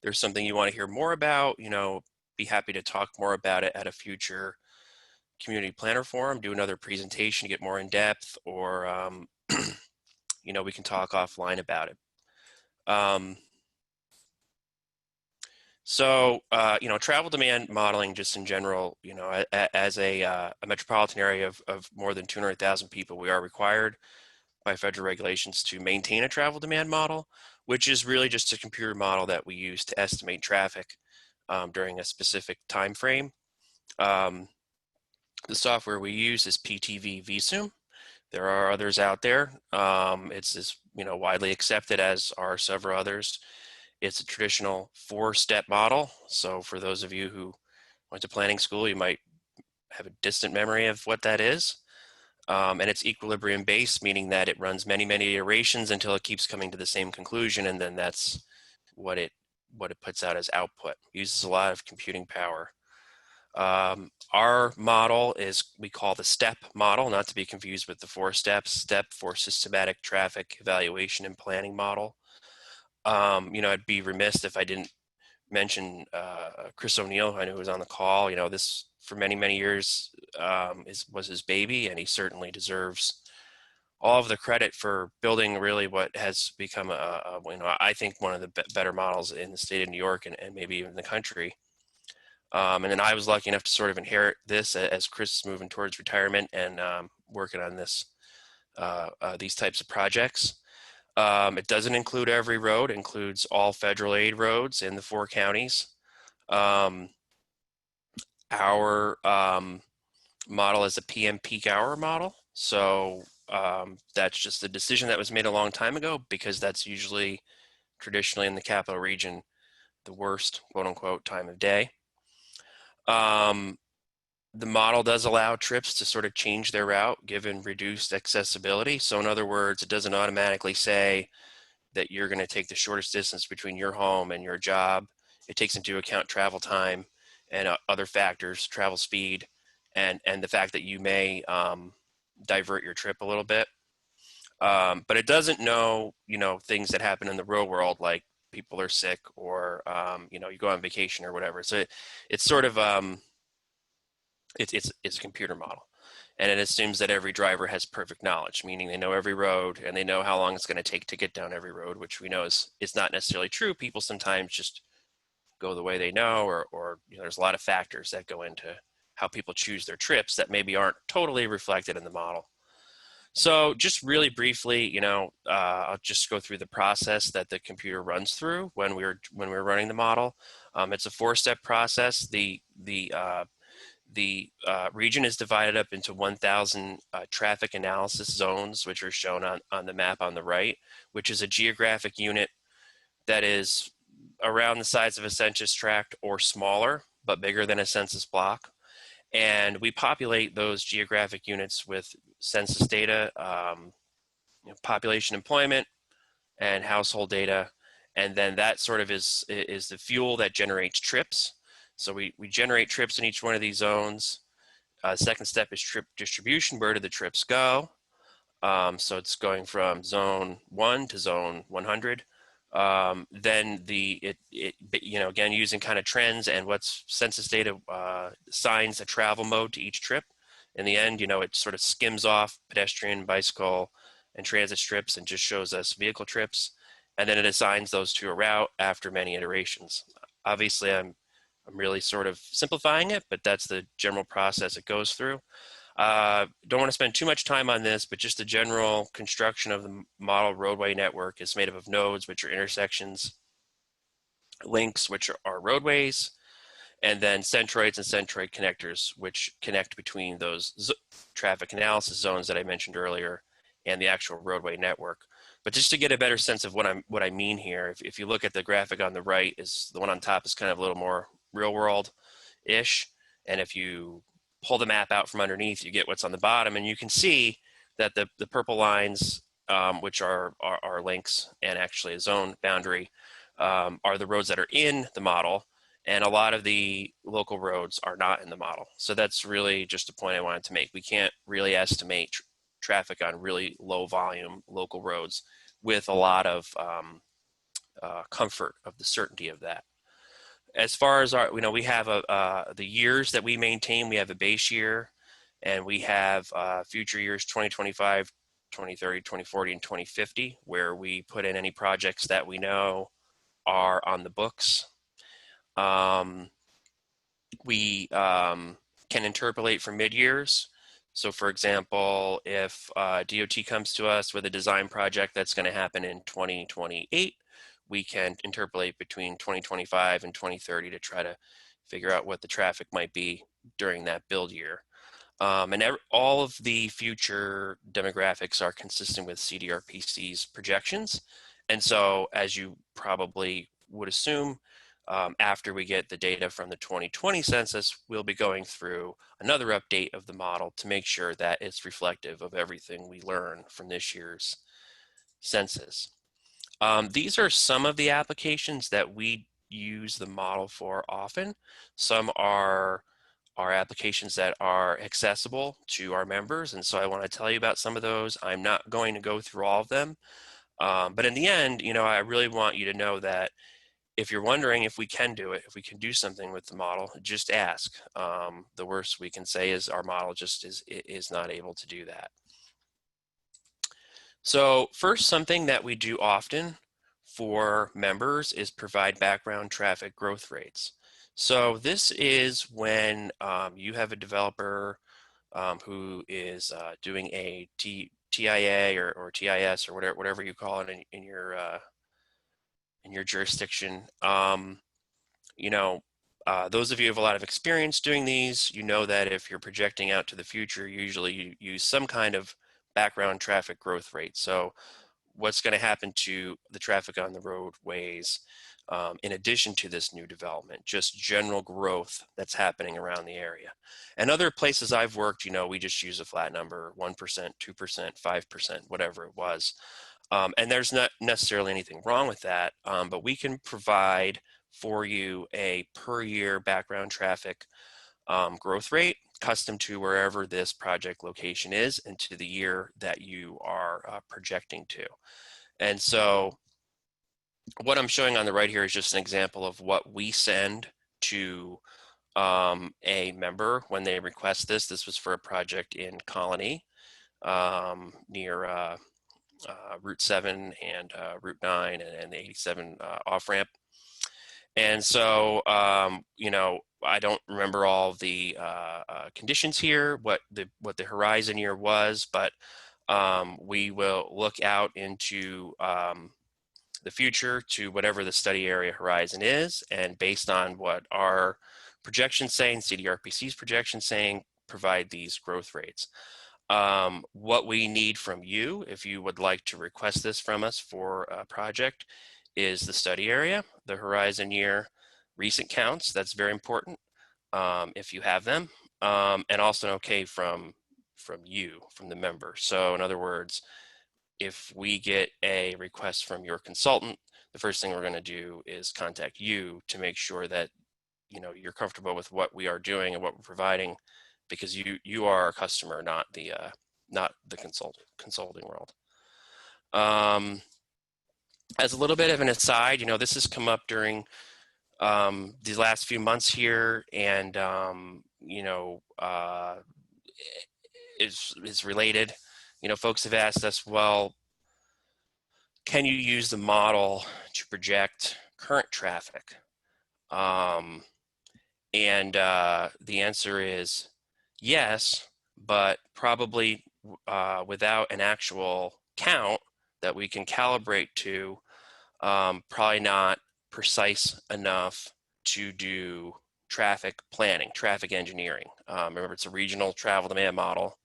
there's something you want to hear more about, be happy to talk more about it at a future community planner forum, do another presentation to get more in depth, or we can talk offline about it. Travel demand modeling just in general, as a metropolitan area of more than 200,000 people, we are required by federal regulations to maintain a travel demand model, which is really just a computer model that we use to estimate traffic during a specific time frame. The software we use is PTV VSUM. There are others out there. It's widely accepted, as are several others. It's a traditional 4-step model. So for those of you who went to planning school, you might have a distant memory of what that is. And it's equilibrium based, meaning that it runs many, many iterations until it keeps coming to the same conclusion, and then that's what it puts out as output. It uses a lot of computing power. Our model is, we call the STEP model, not to be confused with the 4 steps. STEP for Systematic Traffic Evaluation and Planning Model. I'd be remiss if I didn't mention Chris O'Neill, I know who was on the call. This for many, many years was his baby, and he certainly deserves all of the credit for building really what has become I think one of the better models in the state of New York and maybe even the country. And then I was lucky enough to sort of inherit this as Chris is moving towards retirement and working on these types of projects. It doesn't include every road. It includes all federal aid roads in the 4 counties. Our model is a PM peak hour model. So that's just a decision that was made a long time ago, because that's usually traditionally in the capital region the worst, quote unquote, time of day. The model does allow trips to sort of change their route given reduced accessibility. So in other words, it doesn't automatically say that you're going to take the shortest distance between your home and your job. It takes into account travel time and other factors, travel speed, and the fact that you may divert your trip a little bit. But it doesn't know, things that happen in the real world, like people are sick or, you go on vacation or whatever. So it's sort of, it's a computer model. And it assumes that every driver has perfect knowledge, meaning they know every road and they know how long it's going to take to get down every road, which we know is not necessarily true. People sometimes just go the way they know, or there's a lot of factors that go into how people choose their trips that maybe aren't totally reflected in the model. So just really briefly, I'll just go through the process that the computer runs through when we're running the model. It's a 4-step process. The region is divided up into 1,000 traffic analysis zones, which are shown on the map on the right, which is a geographic unit that is around the size of a census tract or smaller, but bigger than a census block. And we populate those geographic units with census data, population, employment, and household data. And then that sort of is the fuel that generates trips. So we generate trips in each one of these zones. Second step is trip distribution. Where do the trips go? So it's going from zone 1 to zone 100. Then again, using kind of trends and what's census data assigns a travel mode to each trip. In the end, it sort of skims off pedestrian, bicycle, and transit strips and just shows us vehicle trips. And then it assigns those to a route after many iterations. Obviously, I'm really sort of simplifying it, but that's the general process it goes through. Don't want to spend too much time on this, but just the general construction of the model roadway network is made up of nodes, which are intersections, links, which are roadways, and then centroids and centroid connectors, which connect between those traffic analysis zones that I mentioned earlier and the actual roadway network. But just to get a better sense of what I mean here, if you look at the graphic on the right, is the one on top is kind of a little more real world-ish, and if you pull the map out from underneath, you get what's on the bottom, and you can see that the purple lines, which are links and actually a zone boundary, are the roads that are in the model, and a lot of the local roads are not in the model. So that's really just a point I wanted to make. We can't really estimate traffic on really low volume local roads with a lot of comfort of the certainty of that. As far as we have the years that we maintain. We have a base year, and we have future years 2025, 2030, 2040, and 2050, where we put in any projects that we know are on the books. We can interpolate for mid-years. So for example, if DOT comes to us with a design project that's going to happen in 2028, we can interpolate between 2025 and 2030 to try to figure out what the traffic might be during that build year. And all of the future demographics are consistent with CDRPC's projections. And so, as you probably would assume, after we get the data from the 2020 census, we'll be going through another update of the model to make sure that it's reflective of everything we learn from this year's census. These are some of the applications that we use the model for often. Some are applications that are accessible to our members, and so I want to tell you about some of those. I'm not going to go through all of them, but in the end, I really want you to know that if you're wondering if we can do it, if we can do something with the model, just ask. The worst we can say is our model just is not able to do that. So first, something that we do often for members is provide background traffic growth rates. So this is when you have a developer who is doing a TIA or TIS or whatever you call it in your jurisdiction. Those of you who have a lot of experience doing these, you know that if you're projecting out to the future, usually you use some kind of background traffic growth rate. So what's going to happen to the traffic on the roadways in addition to this new development, just general growth that's happening around the area. And other places I've worked, we just use a flat number, 1%, 2%, 5%, whatever it was. And there's not necessarily anything wrong with that, but we can provide for you a per year background traffic growth rate custom to wherever this project location is and to the year that you are projecting to. And so what I'm showing on the right here is just an example of what we send to a member when they request this. This was for a project in Colony near Route 7 and Route 9 and the 87 off-ramp. And so, I don't remember all the conditions here, what the horizon year was, but we will look out into the future to whatever the study area horizon is, and based on what our projections saying, CDRPC's projections saying, provide these growth rates. What we need from you, if you would like to request this from us for a project, is the study area, the horizon year, recent counts. That's very important if you have them, and also an okay from you, from the member. So in other words, if we get a request from your consultant, the first thing we're going to do is contact you to make sure that you're comfortable with what we are doing and what we're providing, because you are our customer, not the consulting world. As a little bit of an aside, this has come up during these last few months here, and is related. Folks have asked us, well, can you use the model to project current traffic? And the answer is yes, but probably without an actual count that we can calibrate to, probably not precise enough to do traffic planning, traffic engineering. Remember, it's a regional travel demand model,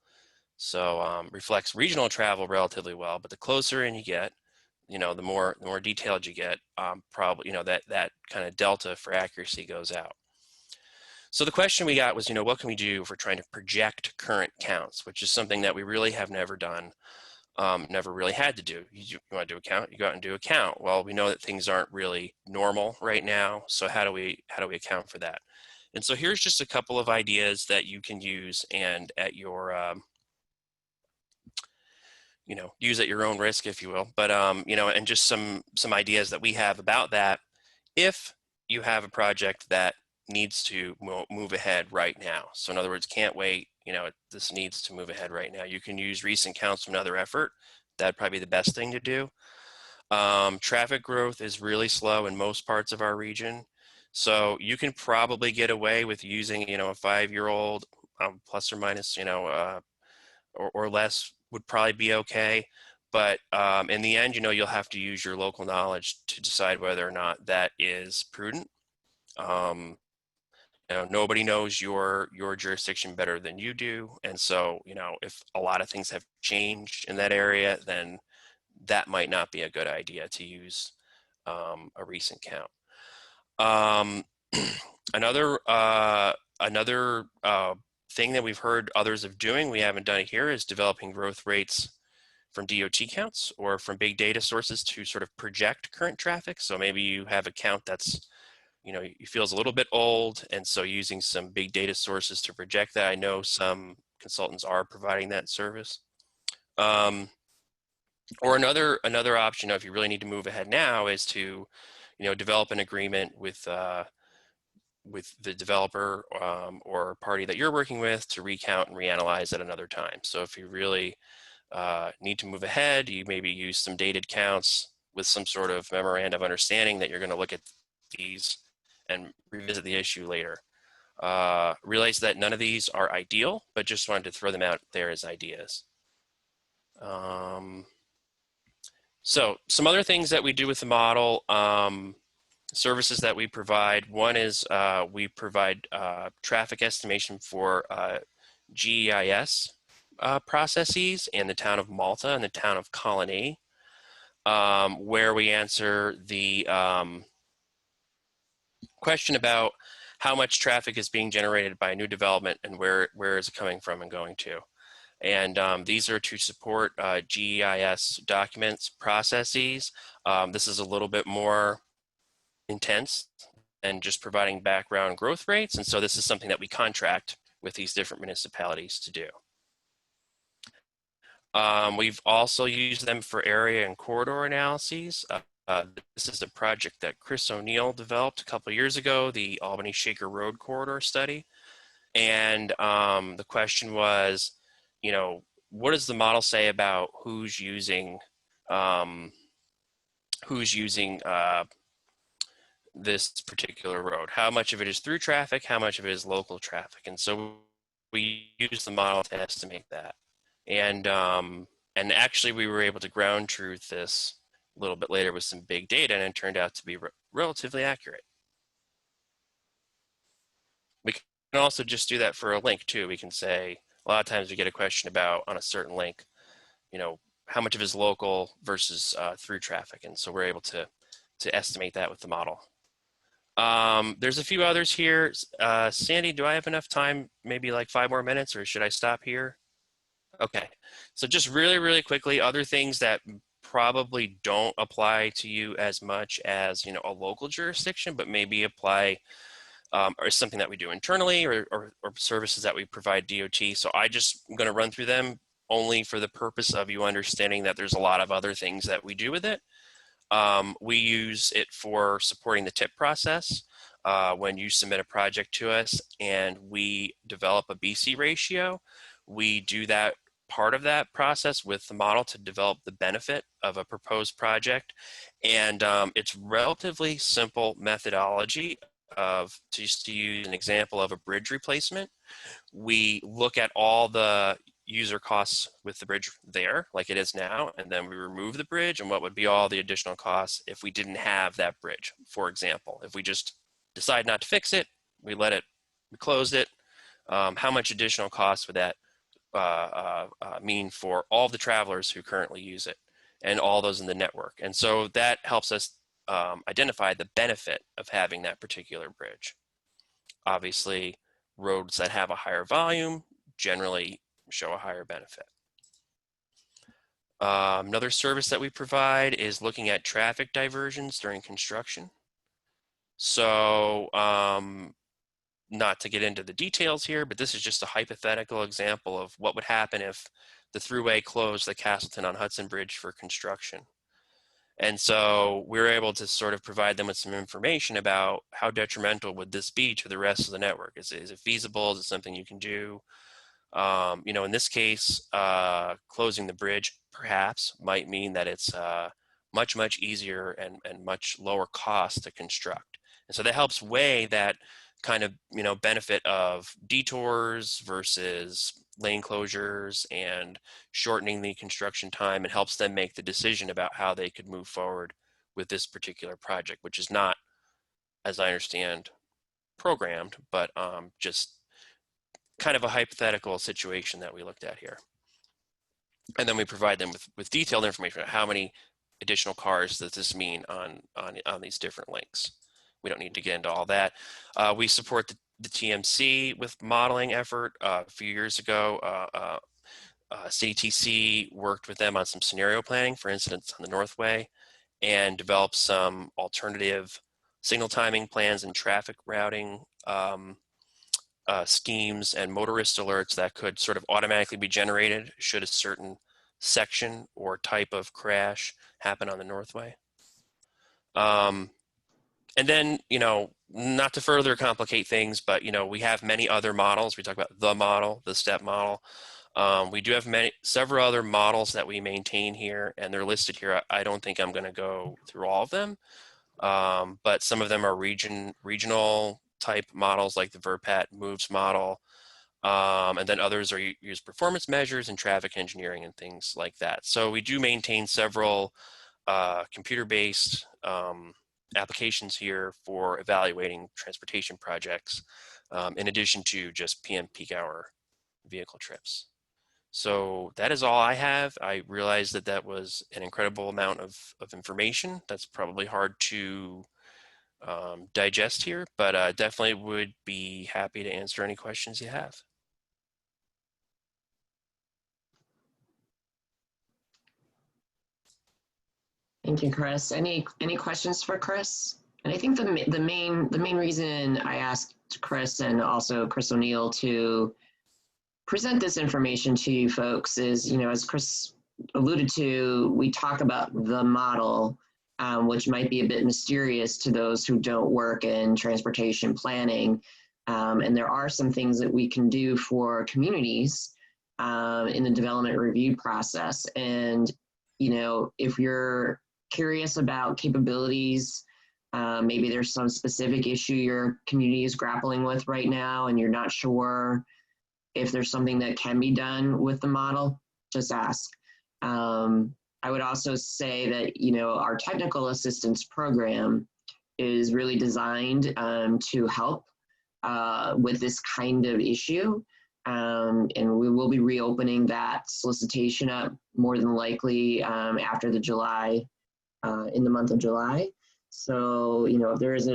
so reflects regional travel relatively well, but the closer in you get, the more detailed you get, probably, that kind of delta for accuracy goes out. So the question we got was, what can we do if we're trying to project current counts, which is something that we really have never done, never really had to do. You want to do a count, you go out and do a count. Well, we know that things aren't really normal right now, so how do we account for that? And so here's just a couple of ideas that you can use and at your use at your own risk, if you will. But and just some ideas that we have about that. If you have a project that needs to move ahead right now, so in other words, can't wait, this needs to move ahead right now, you can use recent counts from another effort. That'd probably be the best thing to do. Traffic growth is really slow in most parts of our region, so you can probably get away with using a 5-year-old plus or minus or less would probably be okay. But in the end, you'll have to use your local knowledge to decide whether or not that is prudent. Nobody knows your jurisdiction better than you do. And so, if a lot of things have changed in that area, then that might not be a good idea to use a recent count. Another thing that we've heard others of doing, we haven't done it here, is developing growth rates from DOT counts or from big data sources to sort of project current traffic. So maybe you have a count that's, it feels a little bit old, and so using some big data sources to project that. I know some consultants are providing that service. Or another option, if you really need to move ahead now, is to, develop an agreement with the developer or party that you're working with to recount and reanalyze at another time. So if you really need to move ahead, you maybe use some dated counts with some sort of memorandum of understanding that you're going to look at these and revisit the issue later. Realize that none of these are ideal, but just wanted to throw them out there as ideas. So some other things that we do with the model, services that we provide. One is we provide traffic estimation for GEIS processes in the town of Malta and the town of Colony, where we answer the question about how much traffic is being generated by new development and where is it coming from and going to. And these are to support GEIS documents processes. This is a little bit more intense than just providing background growth rates. And so this is something that we contract with these different municipalities to do. We've also used them for area and corridor analyses. This is a project that Chris O'Neill developed a couple of years ago, the Albany Shaker Road Corridor Study. And the question was, what does the model say about who's using this particular road? How much of it is through traffic? How much of it is local traffic? And so we use the model to estimate that. And actually we were able to ground truth this a little bit later with some big data, and it turned out to be relatively accurate. We can also just do that for a link too. We can say, a lot of times we get a question about on a certain link, how much of it is local versus through traffic. And so we're able to estimate that with the model. There's a few others here. Sandy, do I have enough time, maybe like 5 more minutes, or should I stop here? Okay, so just really, really quickly, other things that probably don't apply to you as much as, a local jurisdiction, but maybe apply or something that we do internally or services that we provide DOT. So I'm going to run through them only for the purpose of you understanding that there's a lot of other things that we do with it. We use it for supporting the TIP process. When you submit a project to us and we develop a BC ratio, we do that part of that process with the model to develop the benefit of a proposed project. And it's relatively simple methodology of, just to use an example of a bridge replacement. We look at all the user costs with the bridge there, like it is now, and then we remove the bridge and what would be all the additional costs if we didn't have that bridge. For example, if we just decide not to fix it, we closed it, how much additional costs would that mean for all the travelers who currently use it and all those in the network? And so that helps us identify the benefit of having that particular bridge. Obviously, roads that have a higher volume generally show a higher benefit. Another service that we provide is looking at traffic diversions during construction. So not to get into the details here, but this is just a hypothetical example of what would happen if the thruway closed the Castleton on Hudson Bridge for construction. And so we're able to sort of provide them with some information about how detrimental would this be to the rest of the network. Is it feasible? Is it something you can do? In this case, closing the bridge perhaps might mean that it's much, much easier and much lower cost to construct. And so that helps weigh that kind of, benefit of detours versus lane closures and shortening the construction time. It helps them make the decision about how they could move forward with this particular project, which is not, as I understand, programmed, but just kind of a hypothetical situation that we looked at here. And then we provide them with detailed information about how many additional cars does this mean on these different links. We don't need to get into all that. We support the TMC with modeling effort. A few years ago, CDTC worked with them on some scenario planning for incidents on the Northway and developed some alternative signal timing plans and traffic routing schemes and motorist alerts that could sort of automatically be generated should a certain section or type of crash happen on the Northway. And then, you know, not to further complicate things, but, you know, we have many other models. We talk about the model, the step model. We do have several other models that we maintain here, and they're listed here. I don't think I'm going to go through all of them, but some of them are regional type models like the VRPAT moves model, and then others are use performance measures and traffic engineering and things like that. So we do maintain several computer-based applications here for evaluating transportation projects, in addition to just PM peak hour vehicle trips. So that is all I have. I realize that that was an incredible amount of information. That's probably hard to digest here, but definitely would be happy to answer any questions you have. Thank you, Chris. Any questions for Chris? And I think the main reason I asked Chris and also Chris O'Neill to present this information to you folks is, you know, as Chris alluded to, we talk about the model, which might be a bit mysterious to those who don't work in transportation planning. And there are some things that we can do for communities in the development review process. And, you know, if you're curious about capabilities, maybe there's some specific issue your community is grappling with right now and you're not sure if there's something that can be done with the model, just ask. I would also say that, you know, our technical assistance program is really designed to help with this kind of issue. And we will be reopening that solicitation up more than likely after the July, in the month of July. So, you know, if there is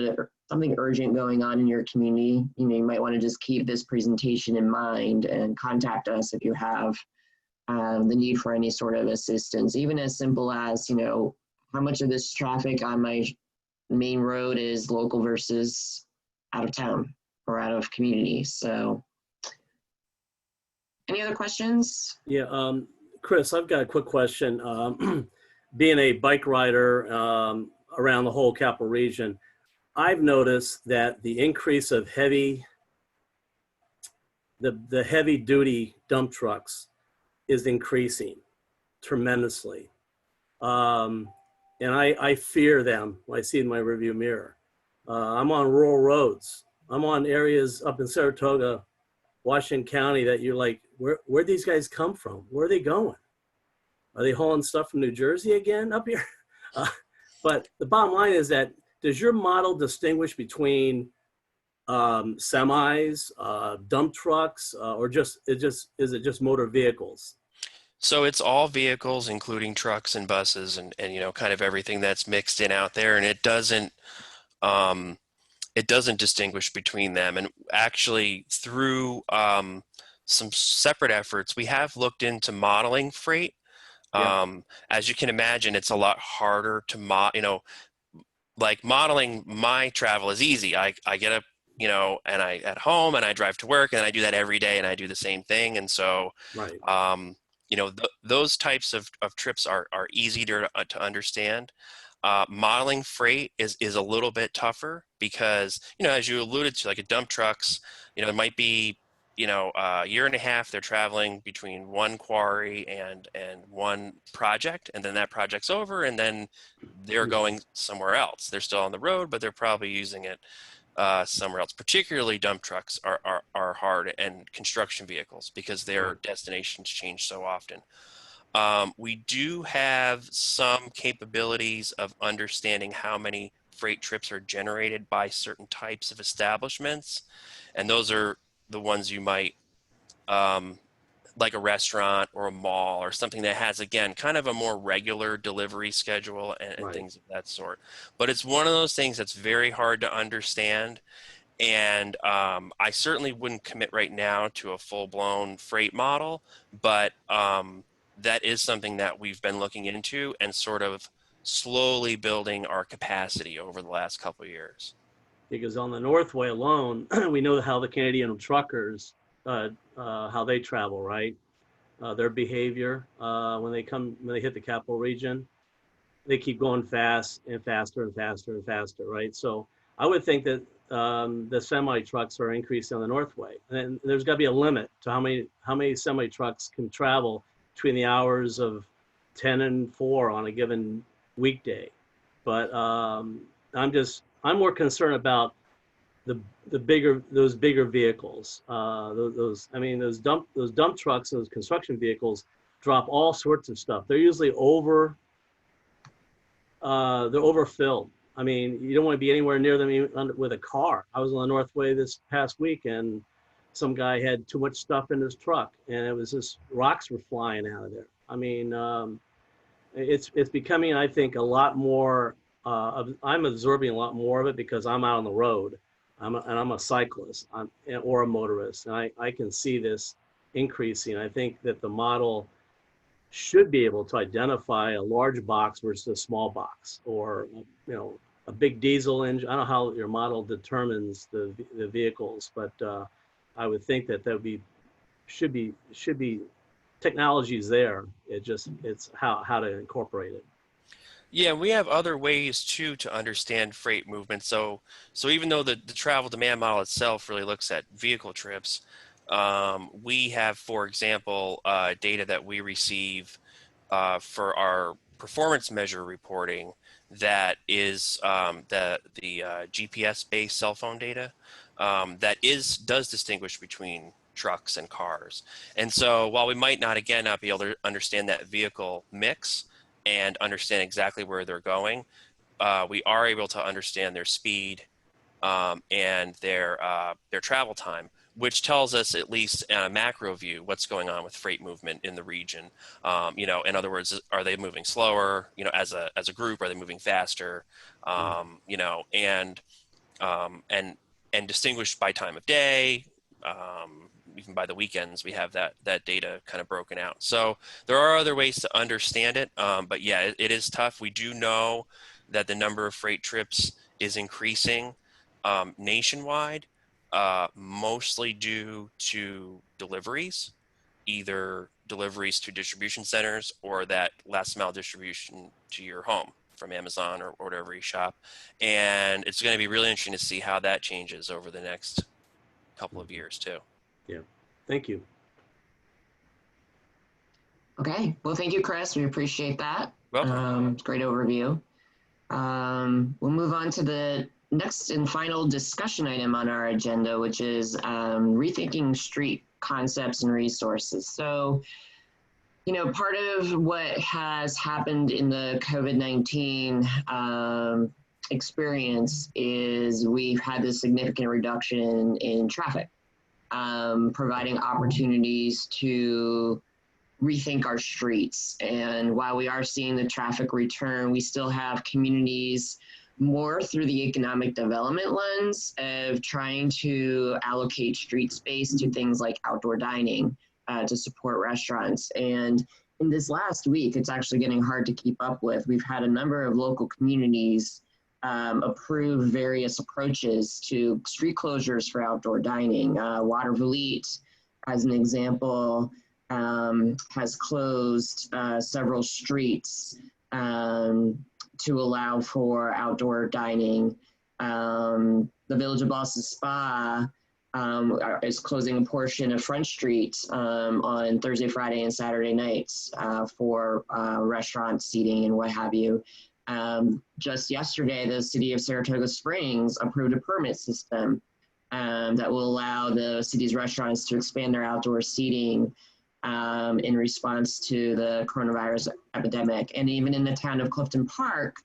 something urgent going on in your community, you know, you might want to just keep this presentation in mind and contact us if you have the need for any sort of assistance, even as simple as, you know, how much of this traffic on my main road is local versus out of town or out of community. So any other questions? Yeah, Chris, I've got a quick question. Being a bike rider around the whole capital region, I've noticed that the increase of the heavy duty dump trucks is increasing tremendously. And I fear them when I see in my rearview mirror. I'm on rural roads. I'm on areas up in Saratoga, Washington County that you're like, where'd these guys come from? Where are they going? Are they hauling stuff from New Jersey again up here? But the bottom line is that, does your model distinguish between semis, dump trucks, or is it just motor vehicles? So it's all vehicles, including trucks and buses and you know, kind of everything that's mixed in out there. And it doesn't distinguish between them. And actually through some separate efforts, we have looked into modeling freight. Yeah. As you can imagine, it's a lot harder to you know, like modeling my travel is easy. I get up, you know, and I at home and I drive to work and I do that every day and I do the same thing. And so, right. you know, those types of trips are easy to understand. Modeling freight is a little bit tougher because, you know, as you alluded to, like a dump trucks, you know, it might be, you know, a year and a half they're traveling between one quarry and one project, and then that project's over and then they're going somewhere else. They're still on the road, but they're probably using it somewhere else. Particularly dump trucks are hard, and construction vehicles, because their destinations change so often. We do have some capabilities of understanding how many freight trips are generated by certain types of establishments, and those are the ones you might like a restaurant or a mall or something that has, again, kind of a more regular delivery schedule and Right. things of that sort. But it's one of those things that's very hard to understand. And I certainly wouldn't commit right now to a full-blown freight model, but that is something that we've been looking into and sort of slowly building our capacity over the last couple of years. Because on the Northway alone, we know how the Canadian truckers, how they travel, right? Their behavior when they hit the capital region, they keep going fast and faster and faster and faster, right? So I would think that the semi trucks are increasing on the Northway, and there's got to be a limit to how many semi trucks can travel between the hours of 10 and 4 on a given weekday. But I'm more concerned about those bigger vehicles. Those dump trucks, those construction vehicles drop all sorts of stuff. They're usually they're overfilled. I mean, you don't want to be anywhere near them even with a car. I was on the Northway this past week, and some guy had too much stuff in his truck, and it was just rocks were flying out of there. I mean, it's becoming, I think, a lot more. I'm absorbing a lot more of it because I'm out on the road. I'm a cyclist or a motorist, and I can see this increasing. I think that the model should be able to identify a large box versus a small box, or a big diesel engine. I don't know how your model determines the vehicles, but I would think that should be technologies there. It's how to incorporate it. Yeah, we have other ways too to understand freight movement. So even though the travel demand model itself really looks at vehicle trips, we have, for example, data that we receive for our performance measure reporting that is the GPS-based cell phone data that does distinguish between trucks and cars. And so while we might not be able to understand that vehicle mix and understand exactly where they're going, we are able to understand their speed and their travel time, which tells us, at least in a macro view, what's going on with freight movement in the region. In other words, are they moving slower? As a group, are they moving faster? And distinguished by time of day. Even by the weekends, we have that data kind of broken out. So there are other ways to understand it, but yeah, it is tough. We do know that the number of freight trips is increasing nationwide, mostly due to deliveries, either deliveries to distribution centers or that last mile distribution to your home from Amazon or whatever you shop. And it's going to be really interesting to see how that changes over the next couple of years too. Yeah, thank you. Okay, well, thank you, Chris. We appreciate that. Welcome. Great overview. We'll move on to the next and final discussion item on our agenda, which is rethinking street concepts and resources. So, part of what has happened in the COVID-19 experience is we've had this significant reduction in traffic, providing opportunities to rethink our streets. And while we are seeing the traffic return, we still have communities more through the economic development lens of trying to allocate street space to things like outdoor dining to support restaurants. And in this last week, it's actually getting hard to keep up with. We've had a number of local communities approve various approaches to street closures for outdoor dining. Watervliet, as an example, has closed several streets to allow for outdoor dining. The Village of Boston Spa is closing a portion of Front Street on Thursday, Friday, and Saturday nights for restaurant seating and what have you. Just yesterday, the city of Saratoga Springs approved a permit system that will allow the city's restaurants to expand their outdoor seating in response to the coronavirus epidemic. And even in the town of Clifton Park,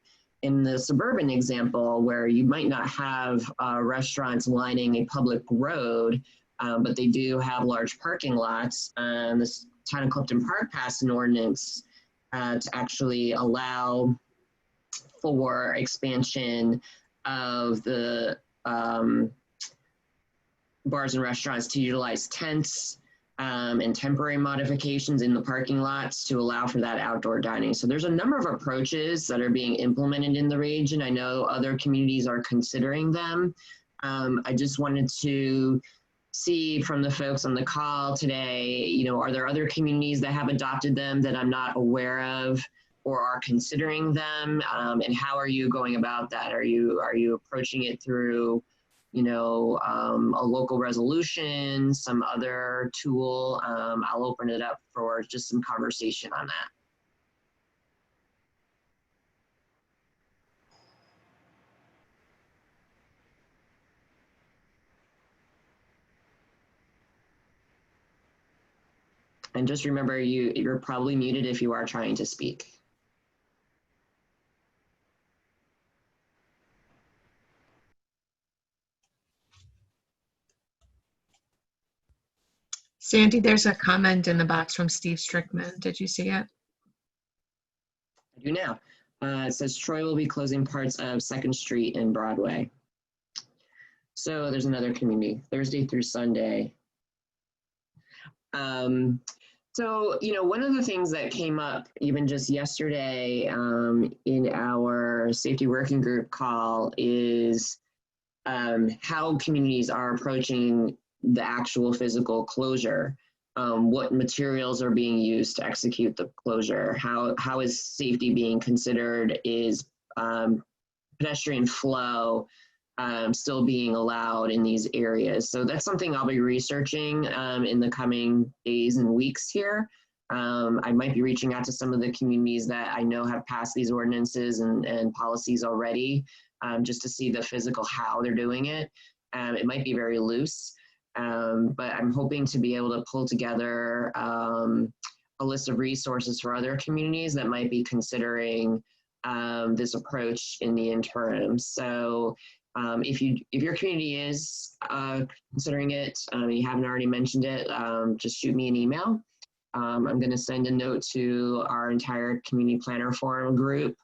in the suburban example, where you might not have restaurants lining a public road, but they do have large parking lots. This Town of Clifton Park passed an ordinance to actually allow for expansion of the bars and restaurants to utilize tents and temporary modifications in the parking lots to allow for that outdoor dining. So there's a number of approaches that are being implemented in the region. I know other communities are considering them. I just wanted to see from the folks on the call today, you know, are there other communities that have adopted them that I'm not aware of or are considering them? And how are you going about that? Are you approaching it through, you know, a local resolution, some other tool? I'll open it up for just some conversation on that. And just remember, you're probably muted if you are trying to speak. Sandy, there's a comment in the box from Steve Strickman. Did you see it? I do now. It says Troy will be closing parts of 2nd Street and Broadway. So there's another community, Thursday through Sunday. So, you know, one of the things that came up even just yesterday in our safety working group call is how communities are approaching the actual physical closure. What materials are being used to execute the closure? How is safety being considered? Is pedestrian flow still being allowed in these areas? So that's something I'll be researching in the coming days and weeks here. I might be reaching out to some of the communities that I know have passed these ordinances and policies already, just to see the physical how they're doing it. It might be very loose. But I'm hoping to be able to pull together a list of resources for other communities that might be considering this approach in the interim. So if your community is considering it, you haven't already mentioned it, just shoot me an email. I'm going to send a note to our entire community planner forum group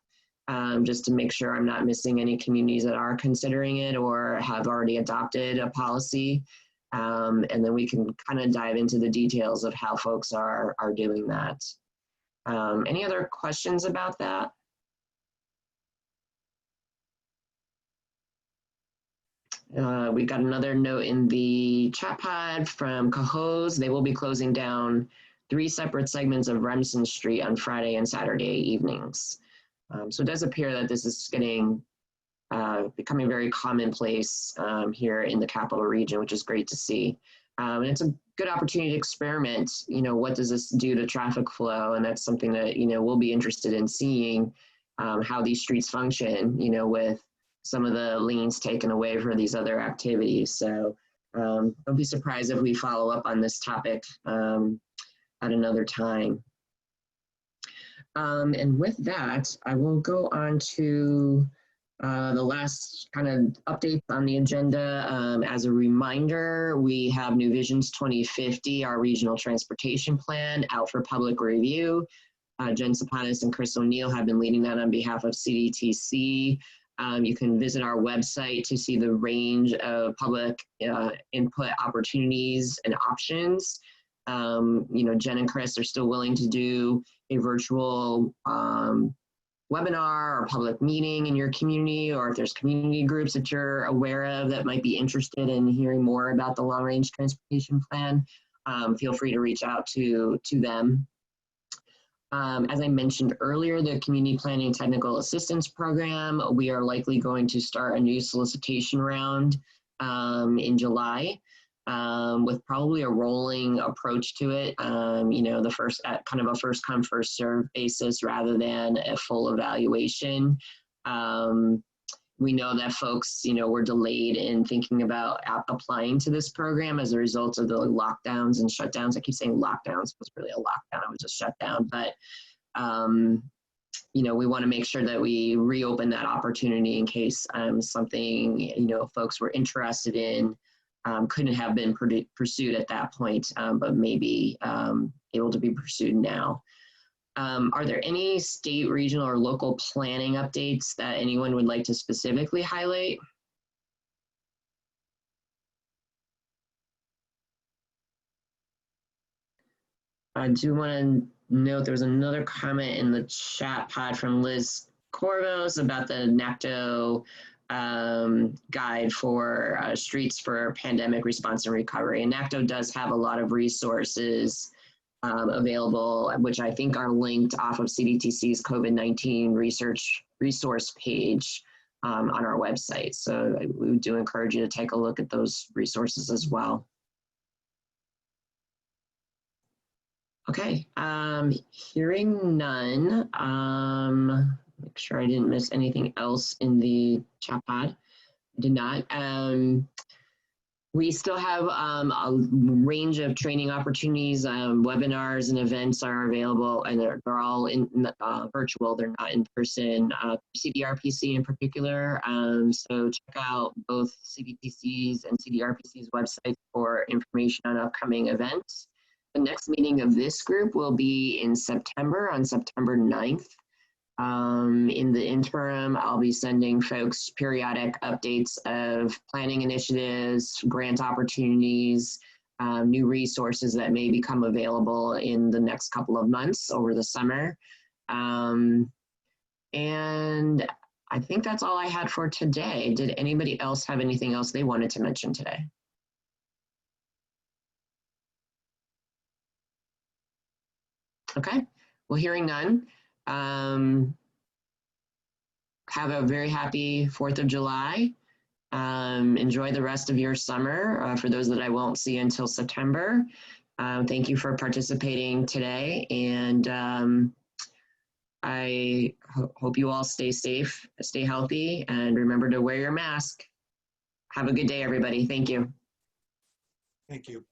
just to make sure I'm not missing any communities that are considering it or have already adopted a policy. And then we can kind of dive into the details of how folks are doing that. Any other questions about that? We got another note in the chat pod from Cahos. They will be closing down 3 separate segments of Remsen Street on Friday and Saturday evenings. So it does appear that this is becoming very commonplace here in the capital region, which is great to see. And it's a good opportunity to experiment, you know, what does this do to traffic flow? And that's something that, you know, we'll be interested in seeing how these streets function, you know, with some of the lanes taken away for these other activities. So don't be surprised if we follow up on this topic at another time. And with that, I will go on to the last kind of updates on the agenda. As a reminder, we have New Visions 2050, our regional transportation plan, out for public review. Jen Saponis and Chris O'Neill have been leading that on behalf of CDTC. You can visit our website to see the range of public input opportunities and options. You know, Jen and Chris are still willing to do a virtual webinar or public meeting in your community, or if there's community groups that you're aware of that might be interested in hearing more about the long range transportation plan, feel free to reach out to them. As I mentioned earlier, the Community Planning Technical Assistance Program, we are likely going to start a new solicitation round in July with probably a rolling approach to it. You know, the first at kind of a first come, first serve basis rather than a full evaluation. We know that folks, you know, were delayed in thinking about applying to this program as a result of the lockdowns and shutdowns. I keep saying lockdowns, it was really a lockdown, it was a shutdown. But, you know, we want to make sure that we reopen that opportunity in case something, you know, folks were interested in couldn't have been pursued at that point, but maybe able to be pursued now. Are there any state, regional, or local planning updates that anyone would like to specifically highlight? I do want to note there was another comment in the chat pod from Liz Corvos about the NACTO guide for streets for pandemic response and recovery. And NACTO does have a lot of resources available, which I think are linked off of CDTC's COVID-19 resource page on our website. So we do encourage you to take a look at those resources as well. Okay, hearing none, make sure I didn't miss anything else in the chat pod. I did not. We still have a range of training opportunities, webinars and events are available, and they're all in virtual, they're not in person, CDRPC in particular. So check out both CDTC's and CDRPC's websites for information on upcoming events. The next meeting of this group will be in September, on September 9th. In the interim, I'll be sending folks periodic updates of planning initiatives, grant opportunities, new resources that may become available in the next couple of months over the summer. And I think that's all I had for today. Did anybody else have anything else they wanted to mention today? Okay, well, hearing none, have a very happy 4th of July. Enjoy the rest of your summer. For those that I won't see until September, thank you for participating today. And I hope you all stay safe, stay healthy, and remember to wear your mask. Have a good day, everybody. Thank you. Thank you.